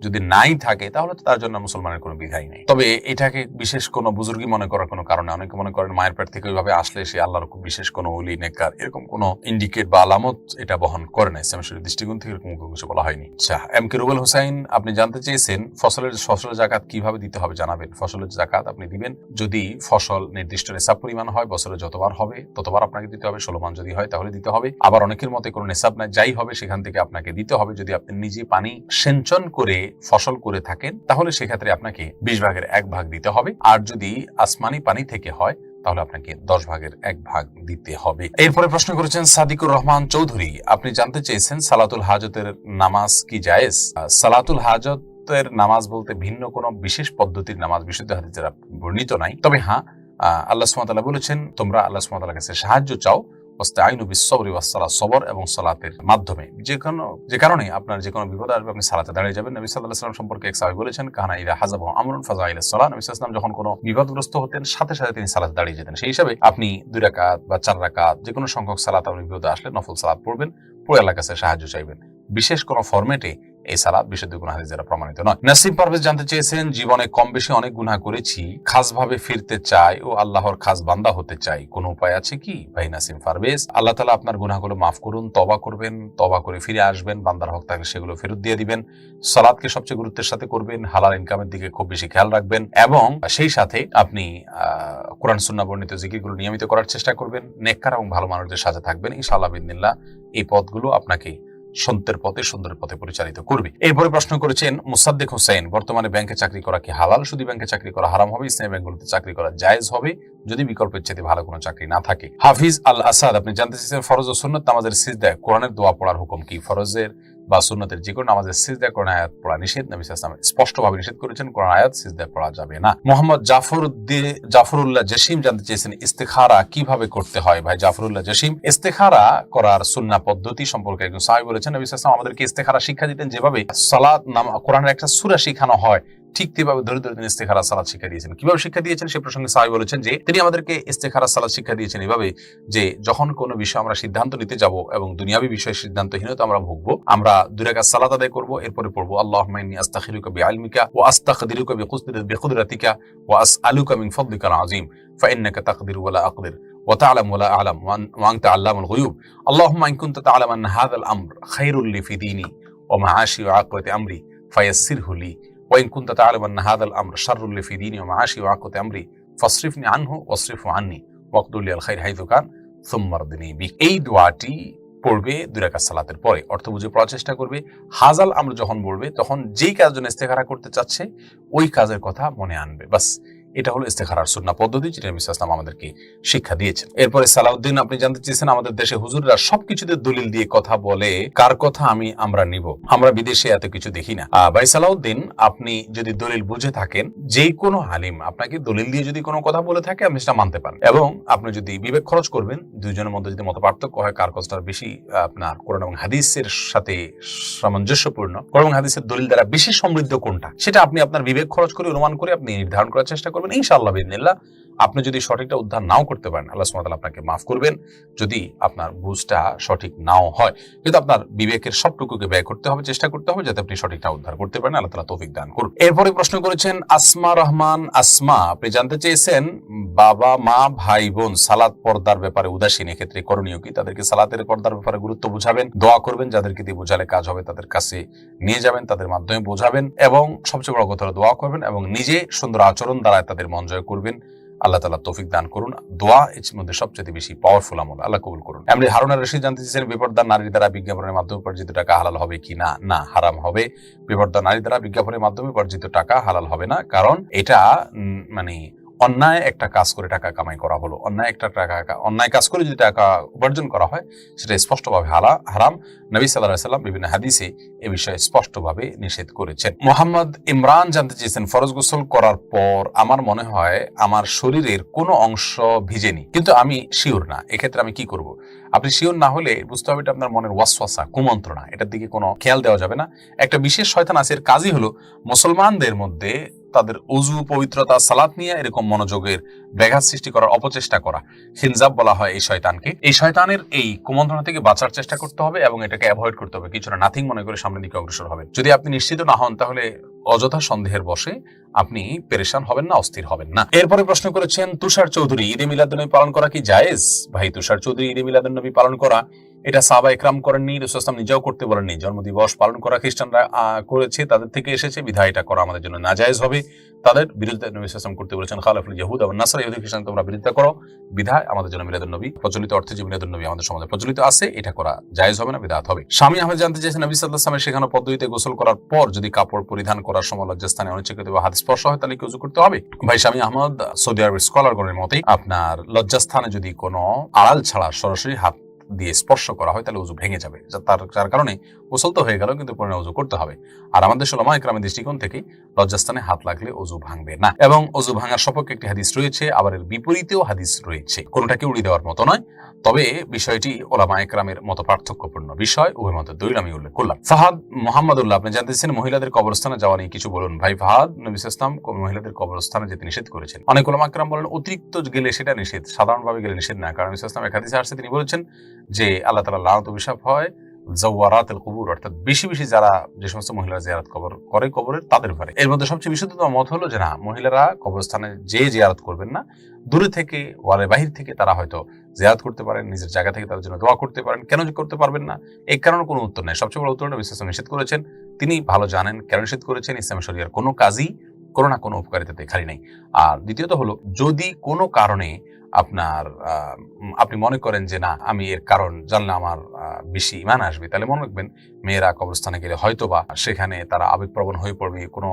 যদি নাই থাকে তাহলে তো তার জন্য মুসলমানের কোনো বিধাই নেই। তবে এটাকে বিশেষ কোনো বুজুর্গি মনে করার কোনো কারণে, অনেকে মনে করেন মায়ের পেট থেকে ওইভাবে আসলে সে আল্লাহর খুব বিশেষ কোনো ওলি নেককার, এরকম কোনো ইন্ডিকেট বা আলামত এটা বহন করে না। ইসলামের দৃষ্টিকোণ থেকে এরকম কিছু বলা হয়নি। আচ্ছা, এম কে রুবেল হোসাইন আপনি জানতে চেয়েছেন ফসলের জাকাত কিভাবে দিতে হবে জানাবেন। ফসলের জাকাত আপনি দিবেন যদি ফসল নির্দিষ্ট নেশাব পরিমাণ হয়, বছরে যতবার হবে ততবার আপনাকে দিতে হবে। 16 মান যদি হয় তাহলে দিতে হবে। আবার অনেকের মতে কোনো নেশাব নাই, যাই হবে সেখান থেকে আপনাকে দিতে হবে। যদি আপনি নিজে পানি সেচন করে ফসল করে থাকেন তাহলে সেক্ষেত্রে আপনাকে 20 ভাগের 1 ভাগ দিতে হবে। আর যদি আসমানি পানি থেকে হয় তাহলে আপনাকে 10 ভাগের 1 ভাগ দিতে হবে। এরপরে প্রশ্ন করেছেন সাদিকুর রহমান চৌধুরী, আপনি জানতে চেয়েছেন সালাতুল হাজতের নামাজ কি জায়েজ? সালাতুল হাজতের নামাজ বলতে ভিন্ন কোনো বিশেষ পদ্ধতির নামাজ বিশুদ্ধ হাদিসে বর্ণিত নাই। তবে হ্যাঁ, আল্লাহ সুবহানাহু ওয়া তাআলা বলেছেন তোমরা আল্লাহ সুবহানাহু ওয়া তাআলার কাছে সাহায্য চাও, ওয়াস্তাঈনু বিস-সাবরি ওয়াস-সালাত, সবর এবং সালাতের মাধ্যমে। যে কারণে আপনার যে কোনো বিপদ আসবে আপনি সালাতে দাঁড়িয়ে যাবেন। নবী সাল্লাল্লাহু আলাইহি ওয়াসাল্লাম সম্পর্কে এক সাহাবী বলেছেন কানা ইযা হাযাবাহু আমরুন ফাযা ইলা সালাত, নবী সাল্লাল্লাহু আলাইহি ওয়াসাল্লাম যখন কোনো বিপদগ্রস্ত হতেন সাথে সাথে তিনি সালাতে দাঁড়িয়ে যেতেন। সেই হিসাবে আপনি 2 রাকাত বা 4 রাকাত যে কোনো সংখ্যক সালাত আপনি বিপদে আসলে নফল সালাত পড়বেন, পড়ে আল্লাহর কাছে সাহায্য চাইবেন। বিশেষ কোনো ফরম্যাটে এই সালাত বিশুদ্ধ গুনাহ হাদিস দ্বারা প্রমাণিত নয়। নাসিম পারভেজ জানতে চেয়েছেন, জীবনে কম বেশি অনেক গুনাহ করেছি, খাসভাবে ফিরতে চাই ও আল্লাহর খাস বান্দা হতে চাই, কোনো উপায় আছে কি? ভাই নাসিম পারভেজ, আল্লাহ তাআলা আপনার গুনাহগুলো মাফ করুন, তওবা করবেন, তওবা করে ফিরে আসবেন, বান্দার হক থাকলে সেগুলো ফেরত দিয়ে দিবেন, সালাতকে সবচেয়ে গুরুত্বের সাথে করবেন, হালাল ইনকামের দিকে খুব বেশি খেয়াল রাখবেন এবং সেই সাথে আপনি কোরআন সুন্নাহ বর্ণিত জিকিরগুলো নিয়মিত করার চেষ্টা করবেন, নেককার এবং ভালো মানুষদের সাথে থাকবেন। ইনশাআল্লাহ বিইذনিল্লাহ এই পথগুলো আপনাকে সত্যের পথে, সুন্দরের পথে পরিচালিত করবে। এরপরে প্রশ্ন করেছেন মুসাদ্দিক হোসেন, বর্তমানে ব্যাংকে চাকরি করা কি হালাল? শুধু ব্যাংকে চাকরি করা হারাম হবে? ইসলামী ব্যাংকগুলোতে চাকরি করা জায়েজ হবে যদি বিকল্পের চেয়ে ভালো কোনো চাকরি না থাকে? হাফিজ আল আসাদ, আপনি জানতে চেয়েছেন ফরজ ও সুন্নত নামাজের সিজদায় কোরআনের দোয়া পড়ার হুকুম কি? ফরজের বা সুন্নতের যে কোনো নামাজের সিজদায় কোরআন আয়াত পড়া নিষেধ। নবী সাল্লাল্লাহু আলাইহি ওয়াসাল্লাম স্পষ্টভাবে নিষেধ করেছেন, কোরআন আয়াত সিজদায় পড়া যাবে না। মোহাম্মদ জাফরুল্লাহ জসিম জানতে চেয়েছেন ইস্তেখারা কিভাবে করতে হয়? ভাই জাফরুল্লাহ জসিম, ইস্তেখারা করার সুন্নাহ পদ্ধতি সম্পর্কে একজন সাহাবী বলেছেন, নবী সাল্লাল্লাহু আলাইহি ওয়াসাল্লাম আমাদেরকে ইস্তেখারা শিক্ষা দিতেন যেভাবে সালাত কোরআনের একটা সূরা শেখানো হয়, ঠিক তেভাবে ধরে ধরে তিনি ইস্তেখারা সালাত শিক্ষা দিয়েছেন। কিভাবে শিক্ষা দিয়েছেন সে প্রসঙ্গে সাহাবী বলেছেন যে তিনি আমাদেরকে ইস্তেখারা সালাত শিক্ষা দিয়েছেন এভাবে যে যখন কোনো বিষয় আমরা সিদ্ধান্ত নিতে যাব এবং দুনিয়াবী বিষয়ে সিদ্ধান্তহীনতা আমরা ভুগবো, আমরা 2 রাকাত সালাত আদায় করব, এরপরে পড়বো আল্লাহুম্মা ইন্নী আস্তাখিরুকা বিইলমিকা ওয়া আস্তাকদিরুকা বিকুদরাতিকা ওয়া আসআলুকা মিন ফাদলিকাল আযীম ফাইন্নাকা তাকদিরু ওয়া লা আকদির ওয়া তা'লামু ওয়া লা আ'লাম ওয়া আনতা আল্লামুল গুয়ুব আল্লাহুম্মা ইন কুনতা তা'লামু আন্না হাযাল আমর খায়রুল লি ফি দীনি ওয়া মা'আশি ওয়া আকিবাতি আমরি ফায়াসসিরহু লি وإن كنت تعلم أن هذا الأمر شر لي في ديني ومعاشي وعاقبة أمري فاصرفني عنه واصرفه عني واقدر لي الخير حيث كان ثم ارضني به। এই দোয়াটি পড়বে 2 রাকাত সালাতের পরে, অর্থ বুঝে পড়ার চেষ্টা করবে। হাজাল আমর যখন বলবে তখন যেই কাজের জন্য ইস্তেখারা করতে চাচ্ছে ওই কাজের কথা মনে আনবে, বাস। এটা হলো ইস্তেখারার সুন্নাহ পদ্ধতি যেটা নবী সাল্লাল্লাহু আলাইহি ওয়াসাল্লাম আমাদেরকে শিক্ষা দিয়েছেন। এরপরে সালাউদ্দিন, আপনি জানতে চেয়েছেন আমাদের দেশে হুজুররা সবকিছুতে দলিল দিয়ে কথা বলে, কার কথা আমরা নিব? আমরা বিদেশে এত কিছু দেখি না। ভাই সালাউদ্দিন, আপনি যদি দলিল বুঝে থাকেন, যে কোনো আলিম আপনাকে দলিল দিয়ে যদি কোনো কথা বলে থাকে আপনি সেটা মানতে পারেন এবং আপনি যদি বিবেক খরচ করবেন, দুইজনের মধ্যে যদি মত পার্থক্য হয় কার কথাটা বেশি আপনার কোরআন এবং হাদিসের সাথে সামঞ্জস্যপূর্ণ, কোরআন এবং হাদিসের দলিল দ্বারা বেশি সমৃদ্ধ কোনটা, সেটা আপনি আপনার বিবেক খরচ করে অনুমান করে আপনি নির্ধারণ করার চেষ্টা করবেন। ইনশাআল্লাহ বিইذনিল্লাহ আপনি যদি সঠিকটা উদ্ধার নাও করতে পারেন, আল্লাহ সুবহানাহু ওয়া তাআলা আপনাকে মাফ করবেন যদি আপনার বুঝটা সঠিক নাও হয়, কিন্তু আপনার বিবেকের সবটুকুকে ব্যয় করতে হবে, চেষ্টা করতে হবে যাতে আপনি সঠিকটা উদ্ধার করতে পারেন। আল্লাহ তাআলা তৌফিক দান করুন। এরপরে প্রশ্ন করেছেন আসমা রহমান আসমা, আপনি জানতে চেয়েছেন বাবা মা ভাই বোন সালাত পর্দার ব্যাপারে উদাসীন, এক্ষেত্রে করণীয় কি? তাদেরকে সালাতের পর্দার ব্যাপারে গুরুত্ব বুঝাবেন, দোয়া করবেন, যাদেরকে দিয়ে বোঝালে কাজ হবে তাদের কাছে নিয়ে যাবেন, তাদের মাধ্যমে বোঝাবেন এবং সবচেয়ে বড় কথা হলো দোয়া করবেন এবং নিজে সুন্দর আচরণ দ্বারা তাদের মন জয় করবেন। আল্লাহ তাআলা তৌফিক দান করুন। দোয়া এর মধ্যে সবচেয়ে বেশি পাওয়ারফুল আমল, আল্লাহ কবুল করুন। এমনি হারুন আর রশিদ জানতে চেয়েছেন বেপরদা নারী দ্বারা বিজ্ঞাপনের মাধ্যমে উপার্জিত টাকা হালাল হবে কি না? না, হারাম হবে। বেপরদা নারী দ্বারা বিজ্ঞাপনের মাধ্যমে উপার্জিত টাকা হালাল হবে না, কারণ এটা মানে অন্যায় একটা কাজ করে টাকা কামাই করা হলো। অন্যায় কাজ করে যদি টাকা উপার্জন করা হয় সেটা স্পষ্টভাবে হারাম। নবী সাল্লাল্লাহু আলাইহি ওয়াসাল্লাম বিভিন্ন হাদিসে এ বিষয়ে স্পষ্টভাবে নিষেধ করেছেন। মোহাম্মদ ইমরান জানতে চেয়েছেন ফরজ গোসল করার পর আমার মনে হয় আমার শরীরের কোনো অংশ ভিজেনি, কিন্তু আমি শিওর না, এক্ষেত্রে আমি কি করব? আপনি শিওর না হলে বুঝতে হবে এটা আপনার মনের ওয়াসওয়াসা, কুমন্ত্রণা, এটার দিকে কোনো খেয়াল দেওয়া যাবে না। একটা বিশেষ শয়তান আছে, এর কাজই হলো মুসলমানদের মধ্যে তাদের ওযু পবিত্রতা সালাত নিয়ে এরকম মনোযোগের ব্যাঘাত সৃষ্টি করার অপচেষ্টা করা। খিনজাব বলা হয় এই শয়তানকে। এই শয়তানের এই কুমন্ত্রণা থেকে বাঁচার চেষ্টা করতে হবে এবং এটাকে অ্যাভয়েড করতে হবে, কিছুটা নাথিং মনে করে সামনের দিকে অগ্রসর হবে। যদি আপনি নিশ্চিত না হন তাহলে অযথা সন্দেহের বশে আপনি পেরেশান হবেন না, অস্থির হবেন না। এরপরে প্রশ্ন করেছেন তুষার চৌধুরী, ঈদে মিলাদুন্নবী পালন করা কি জায়েজ? ভাই তুষার চৌধুরী, ঈদে মিলাদুন্নবী পালন করা এটা সাহাবা ইকরাম করেননি, রাসূল সাল্লাল্লাহু আলাইহি ওয়াসাল্লাম নিজেও করতে বলেননি। জন্মদিবস পালন করা খ্রিস্টানরা করেছে, তাদের থেকে এসেছে, বিধায় এটা করা আমাদের জন্য নাজায়েজ হবে। তাদের বিরুদ্ধে নবী সাল্লাল্লাহু আলাইহি ওয়াসাল্লাম করতে বলেছেন খালাফুল ইয়াহুদ ওয়ান নাসারা, ইহুদি খ্রিস্টান তোমরা বিরোধিতা করো, বিধায় আমাদের জন্য মিলাদুন্নবী প্রচলিত অর্থে যে মিলাদুন্নবী আমাদের সমাজে প্রচলিত আছে এটা করা জায়েজ হবে না, বিদআত হবে। স্বামী আহমেদ জানতে চেয়েছেন নবী সাল্লাল্লাহু আলাইহি ওয়াসাল্লামের শেখানো পদ্ধতিতে গোসল করার পর যদি কাপড় পরিধান করার সময় লজ্জাস্থানে অনিচ্ছাকৃত বা হাত স্পর্শ হয় তাহলে কি ওযু করতে হবে? ভাই স্বামী আহমদ, সৌদি আরবের স্কলারগণের মতে আপনার লজ্জাস্থানে যদি কোনো আড়াল ছাড়া সরাসরি হাত দিয়ে স্পর্শ করা হয় তাহলে ওযু ভেঙে যাবে, যার কারণে গোসল তো হয়ে গেল কিন্তু পরে ওযু করতে হবে। আর আমাদের উলামা ইকরামের দৃষ্টিকোণ থেকে লজ্জাস্থানে হাত লাগলে ওযু ভাঙবে না এবং ওযু ভাঙার সপক্ষে একটি হাদিস রয়েছে, আবার এর বিপরীতেও হাদিস রয়েছে, কোনটাকে উড়িয়ে দেওয়ার মতো নয়। তবে বিষয়টি উলামা ইকরামের মত পার্থক্যপূর্ণ বিষয়, উভয় মতের দলিল আমি উল্লেখ করলাম। ফাহাদ মোহাম্মদুল্লাহ, আপনি জানতেছেন মহিলাদের কবরস্থানে যাওয়া নিয়ে কিছু বলুন। ভাই ফাহাদ, নবী সাল্লাল্লাহু আলাইহি ওয়াসাল্লাম মহিলাদের কবরস্থানে যেতে নিষেধ করেছেন। অনেক উলামা ইকরাম বলেন অতিরিক্ত গেলে সেটা নিষেধ, সাধারণভাবে গেলে নিষেধ না, কারণ নবী সাল্লাল্লাহু আলাইহি ওয়াসাল্লাম এক হাদিসে আসছে, তিনি বলেছেন যে আল্লাহ তাআলা লানত অভিশাপ হয় জাওয়ারাতুল কুবুর, অর্থাৎ বেশি বেশি যারা যে সমস্ত মহিলারা জিয়ারত করে কবরের, তাদের ঘরে। এর মধ্যে সবচেয়ে বিশুদ্ধতম মত হলো যে না, মহিলারা কবরস্থানে যে জিয়ারত করবেন না, দূরে থেকে ওয়ালের বাহির থেকে তারা হয়তো জিয়ারত করতে পারেন, নিজের জায়গা থেকে তাদের জন্য দোয়া করতে পারেন। কেন যে করতে পারবেন না, এই কারণে কোনো উত্তর নেই। সবচেয়ে বড় উত্তরটা বিশ্লেষণ নিষেধ করেছেন, তিনি ভালো জানেন কেন নিষেধ করেছেন। ইসলাম শরিয়ার কোনো কাজই কোনো না কোনো উপকারিতাতে খালি নেই। আর দ্বিতীয়ত হলো, যদি কোনো কারণে আপনি মনে করেন যে না, আমি এর কারণ জানলে আমার বেশি ঈমান আসবে, তাহলে মনে রাখবেন মেয়েরা কবরস্থানে গেলে হয়তোবা সেখানে তারা আবেগপ্রবণ হয়ে পড়বে, কোনো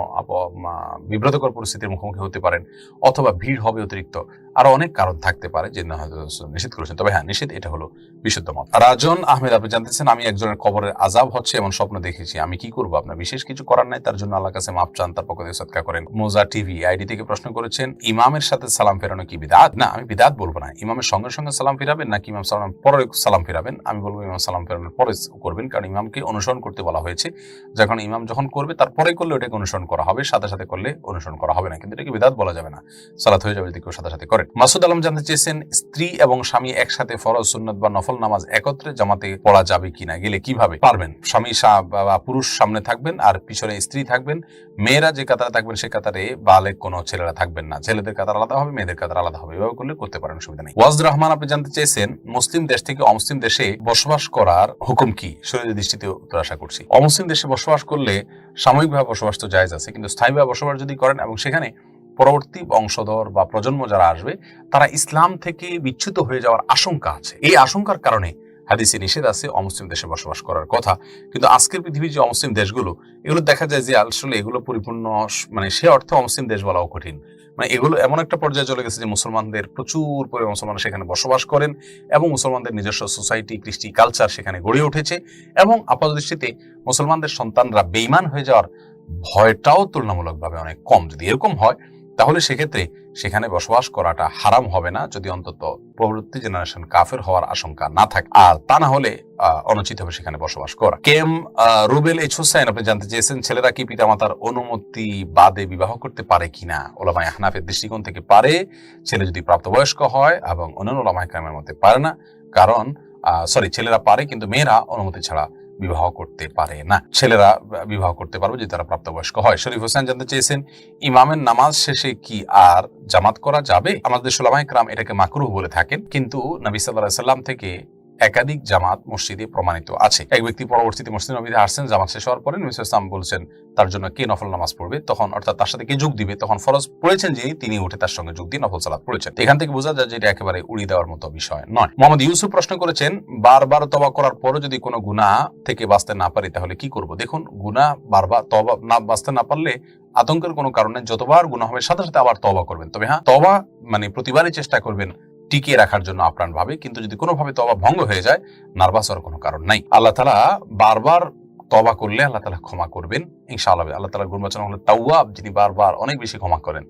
বিব্রতকর পরিস্থিতির মুখোমুখি হতে পারেন, অথবা ভিড় হবে অতিরিক্ত, আরো অনেক কারণ থাকতে পারে যে নিষেধ করেছেন। তবে হ্যাঁ, নিষেধ এটা হলো বিশুদ্ধ মত। রাজন আহমেদ, আপনি জানতেছেন আমি একজনের কবরের আযাব হচ্ছে এমন স্বপ্ন দেখেছি, আমি কি করবো? আপনার বিশেষ কিছু করার নাই, তার জন্য আল্লাহর কাছে মাপ চান, তার পক্ষ থেকে সদকা করেন। মোজা টিভি আইডি থেকে প্রশ্ন করেছেন, ইমামের সাথে সালাম ফেরানো কি বিদআত? না, আমি বিদআত বলবো না। ইমামের সঙ্গে সঙ্গে সালাম ফিরাবেন নাকি ইমাম সালাম পরে সালাম ফিরাবেন? আমি বলবো ইমাম সালাম ফেরানোর পরে করবেন, কারণ ইমামকে অনুসরণ করতে বলা হয়েছে। যখন ইমাম যখন করবে তারপরে করলে ওটাকে অনুসরণ করা হবে, সাথে সাথে করলে অনুসরণ করা হবে না, কিন্তু এটাকে বিদআত বলা যাবে না। সালাত হয়ে যাবে যদি কেউ সাথে সাথে করেন। মাসুদ আলম জানতে চেয়েছেন, স্ত্রী এবং স্বামী একসাথে ফরজ, সুন্নত বা নফল নামাজ একত্রে জামাতে পড়া যাবে কিনা, গেলে কিভাবে পারবেন? স্বামী বা পুরুষ সামনে থাকবেন আর পিছনে স্ত্রী থাকবেন, মেয়েরা যে কাতারে থাকবেন সে কাতারে বালেগ কোনো ছেলেরা থাকবেন না, ছেলেদের কাতার আলাদা হবে, মেয়েদের কাতার আলাদা হবে। এভাবে করলে করতে পারেন, অসুবিধা নেই। ওয়াজদুর রহমান, আপনি জানতে চেয়েছেন, মুসলিম দেশ থেকে অমুসলিম দেশে বসবাস করার হুকুম কি? শরীরের দৃষ্টিতে উত্তর আশা করছি। অমুসলিম দেশে বসবাস করলে সাময়িকভাবে বসবাস তো জায়েজ আছে, কিন্তু স্থায়ীভাবে বসবাস যদি করেন এবং সেখানে পরবর্তী বংশধর বা প্রজন্ম যারা আসবে তারা ইসলাম থেকে বিচ্যুত হয়ে যাওয়ার আশঙ্কা আছে, এই আশঙ্কার কারণে হাদিসে নিষেধ আছে অমুসলিম দেশে বসবাস করার কথা। কিন্তু আজকের পৃথিবীর যে অমুসলিম দেশগুলো, এগুলো দেখা যায় যে আসলে এগুলো পরিপূর্ণ, মানে সে অর্থে অমুসলিম দেশ বলাও কঠিন। মানে এগুলো এমন একটা পর্যায়ে চলে গেছে যে মুসলমানদের প্রচুর পরিমাণ মুসলমান সেখানে বসবাস করেন এবং মুসলমানদের নিজস্ব সোসাইটি, কৃষ্টি, কালচার সেখানে গড়ে উঠেছে, এবং আপাতদৃষ্টিতে মুসলমানদের সন্তানরা বেঈমান হয়ে যাওয়ার ভয়টাও তুলনামূলকভাবে অনেক কম। যদি এরকম হয় তাহলে সেক্ষেত্রে সেখানে বসবাস করাটা হারাম হবে না, যদি অন্তত পরবর্তী জেনারেশন কাফের হওয়ার আশঙ্কা না থাকে। আর তা না হলে অনুচিত হবে সেখানে বসবাস করা। রুবেল এইচ হোসেন, আপনি জানতে চেয়েছেন, ছেলেরা কি পিতামাতার অনুমতি বাদে বিবাহ করতে পারে কিনা? ওলামায়ে আহনাফের দৃষ্টিকোণ থেকে পারে, ছেলে যদি প্রাপ্তবয়স্ক হয়, এবং অন্যান্য ওলামায়ে কেরামের মধ্যে পারে না। কারণ ছেলেরা পারে কিন্তু মেয়েরা অনুমতি ছাড়া বিবাহ করতে পারে না। ছেলেরা বিবাহ করতে পারবে যদি তারা প্রাপ্তবয়স্ক হয়। শরীফ হোসেন জানতে চেয়েছেন, ইমামের নামাজ শেষে কি আর জামাত করা যাবে? আমাদের ওলামায়ে কেরাম এটাকে মাকরুহ বলে থাকেন, কিন্তু নবী সাল্লাল্লাহু আলাইহি সাল্লাম থেকে একাধিক জামাত মসজিদে প্রমাণিত আছে। এক ব্যক্তি পরবর্তীতে মসজিদ নবীতে আসছেন, জামাত শেষ হওয়ার পরে নবী সাল্লাল্লাহু আলাইহি ওয়াসাল্লাম বলছেন তার জন্য কে নফল নামাজ পড়বে, তখন অর্থাৎ তার সাথে কে যোগ দিবে, তখন ফরজ পড়েছেন যিনি, তিনি উঠে তার সঙ্গে যোগ দিয়ে নফল সালাত পড়েছেন। এখান থেকে বোঝা যায় যে এটা একেবারে উড়িয়ে দেওয়ার মতো বিষয় নয়। মোহাম্মদ ইউসুফ প্রশ্ন করেছেন, বারবার তওবা করার পরও যদি কোনো গুনাহ থেকে বাঁচতে না পারি তাহলে কি করব? দেখুন, গুনাহ বারবার তওবা না বাঁচতে না পারলে আতঙ্কের কোনো কারণ নেই, যতবার গুনাহ হবে সাথে সাথে আবার তওবা করবেন। তবে হ্যাঁ, তওবা মানে প্রতিবারই চেষ্টা করবেন টিকিয়ে রাখার জন্য আপ্রাণ ভাবে, কিন্তু যদি কোনোভাবে তওবা ভঙ্গ হয়ে যায়, নার্ভাস হওয়ার কোনো কারণ নাই। আল্লাহ তাআলা বারবার তওবা করলে আল্লাহ তাআলা ক্ষমা করবেন ইনশাআল্লাহ। আল্লাহ তাআলার গুণবাচন হলো তাওয়াব, যিনি বারবার অনেক বেশি ক্ষমা করেন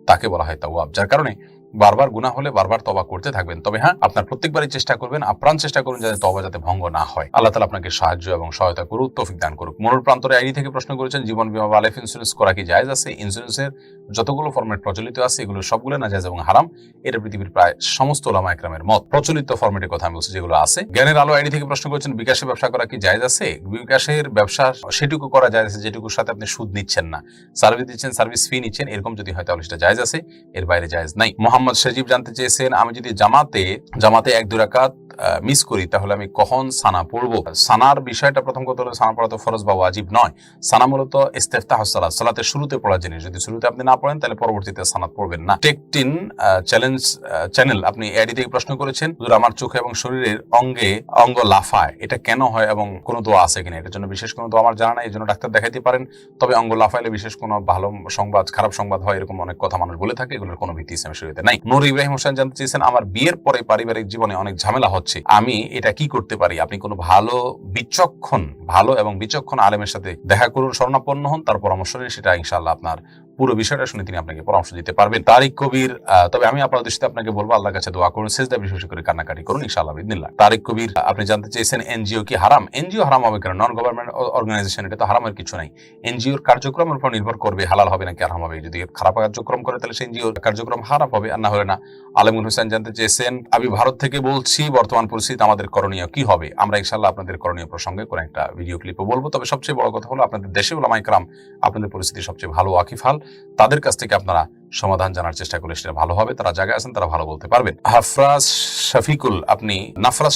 তাকে বলা হয় তাওয়াব, যার কারণে বারবার গুনাহ হলে বারবার তওবা করতে থাকবেন। তবে হ্যাঁ, আপনার প্রত্যেকবারই চেষ্টা করবেন, আপ্রাণ চেষ্টা করুন যাতে তওবা যাতে ভঙ্গ না হয়। আল্লাহ তাআলা আপনাকে সাহায্য এবং সহায়তা করুক, তৌফিক দান করুক। মনুর প্রান্তরে আইডি থেকে প্রশ্ন করেছেন, জীবন বীমা বা লাইফ ইন্স্যুরেন্স করা কি জায়েজ আছে? ইন্স্যুরেন্সের যতগুলো ফরম্যাট প্রচলিত আছে এগুলো সবগুলো নাজায়েজ এবং হারাম, এটা পৃথিবীর প্রায় সমস্ত ওলামায়ে কেরামের মত। প্রচলিত ফরম্যাটের কথা আমি বলছি যেগুলো আছে। জ্ঞানের আলো আইডি থেকে প্রশ্ন করেছেন, বিকাশে ব্যবসা করা কি জায়েজ আছে? বিকাশের ব্যবসা সেটুকু করা জায়েজ আছে যেটুকুর সাথে আপনি সুদ নিচ্ছেন না, সার্ভিস দিচ্ছেন, সার্ভিস ফি নিচ্ছেন, এরকম যদি হয় তাহলে সেটা জায়েজ আছে, এর বাইরে জায়েজ নাই। মোহাম্মদ সজীব জানতে চেয়েছেন, আমি যদি জামাতে 1-2 রাকাত মিস করি তাহলে আমি কখন সানা পড়বো? সানার বিষয়টা প্রথম কথা হলো, সানা পড়া তো ফরজ বা ওয়াজিব নয়। সানা মূলত ইস্তিফতাহুস সালাত, সালাতের শুরুতে পড়া জিনিস। যদি শুরুতে আপনি না পড়েন তাহলে পরবর্তীতে সানাত পড়বেন না। টেকটিন চ্যানেল, আপনি এডি থেকে প্রশ্ন করেছেন, আমার চোখে এবং শরীরের অঙ্গ লাফায়, এটা কেন হয় এবং কোনো দোয়া আছে কিনা? এটার জন্য বিশেষ কোনো দোয়া আমার জানা নাই, এই জন্য ডাক্তার দেখাইতে পারেন। তবে অঙ্গ লাফাইলে বিশেষ কোনো ভালো সংবাদ, খারাপ সংবাদ হয়, এরকম অনেক কথা মানুষ বলে থাকে, এগুলোর কোনো ভিত্তি ইসলামের শরীয়তে নাই। নূর ইব্রাহিম হোসেন জানতে চেয়েছেন, আমার বিয়ের পরে পারিবারিক জীবনে অনেক ঝামেলা হচ্ছে, আমি এটা কি করতে পারি? আপনি কোনো ভালো এবং বিচক্ষণ আলেমের সাথে দেখা করুন, শরণাপন্ন হন, তার পরামর্শ নিন, সেটা ইনশাআল্লাহ আপনার পুরো বিষয়টা শুনে তিনি আপনাকে পরামর্শ দিতে পারবেন। তারিক কবির, তবে আমি আপনার দৃষ্টিতে আপনাকে বলবো আল্লাহর কাছে দোয়া করুন, সেজদা বেশি বেশি করে কান্নাকাটি করুন, ইনশাআল্লাহ বিদিনিল্লাহ। তারিক কবির, আপনি জানতে চেয়েছেন এনজিও কি হারাম? এনজিও হারাম হবে কেন? নন গভর্নমেন্ট অর্গানাইজেশন, এটা তো হারামের কিছু নাই। এনজিওর কার্যক্রমের উপর নির্ভর করবে হালাল হবে নাকি হারাম হবে। যদি খারাপ কার্যক্রম করে তাহলে সেই এনজিওর কার্যক্রম হারাম হবে, আর না হলে না। আলমগীর হোসেন জানতে চেয়েছেন, আমি ভারত থেকে বলছি, বর্তমান পরিস্থিতি আমাদের করণীয় কি হবে? আমরা ইনশাআল্লাহ আপনাদের করণীয় প্রসঙ্গে করে একটা ভিডিও ক্লিপও বলবো। তবে সবচেয়ে বড় কথা হলো আপনাদের দেশে উলামায়ে কেরাম আপনাদের পরিস্থিতি সবচেয়ে ভালো ওয়াকিফাল, তাদের কাছ থেকে আপনারা সমাধান জানার চেষ্টা করলে সেটা ভালো হবে। তারা জায়গায় আছেন, তারা ভালো বলতে পারবেন। হাফরাজ শফিকুল, আপনি নাফরাজ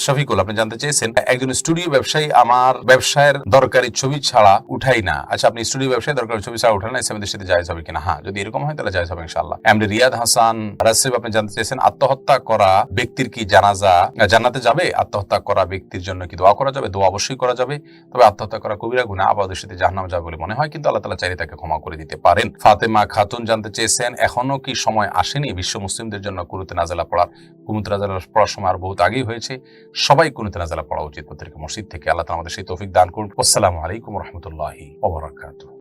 শফিকুল আপনি জানতে চেয়েছেন, একজন স্টুডিও ব্যবসায়ী আমার ব্যবসায়ের দরকারি ছবি ছাড়া উঠাই না। আচ্ছা, আপনি স্টুডিও ব্যবসায়ী দরকারি ছবি ছাড়া উঠান না, ইসলামের দৃষ্টিতে জায়েজ হবে কিনা? হ্যাঁ, যদি এরকম হয় তাহলে জায়েজ হবে ইনশাআল্লাহ। এমডি রিয়াদ হাসান রাসিব, আপনি জানতে চেয়েছেন, আত্মহত্যা করা ব্যক্তির কি জানাজা জান্নাতে যাবে? আত্মহত্যা করা ব্যক্তির জন্য কি দোয়া করা যাবে? দোয়া অবশ্যই করা যাবে, তবে আত্মহত্যা করা কবিরা গুনাহ, আপাতত দৃষ্টিতে জাহান্নামে যাবে বলে মনে হয়, কিন্তু আল্লাহ তাআলা চাইলে তাকে ক্ষমা করে দিতে পারেন। ফাতেমা খাতুন জানতে চেয়েছেন, এখনো কি সময় আসেনি বিশ্ব মুসলিমদের জন্য কুনুতে নাযিলা পড়ার? কুনুতে নাযিলা পড়ার সময় আর বহুত আগেই হয়েছে, সবাই কুনুতে নাযিলা পড়া উচিত প্রত্যেক মসজিদ থেকে। আল্লাহ তাআলা আমাদের সেই তৌফিক দান করুন। আসসালামু আলাইকুম ওয়া রাহমাতুল্লাহি ওয়া বারাকাতুহু।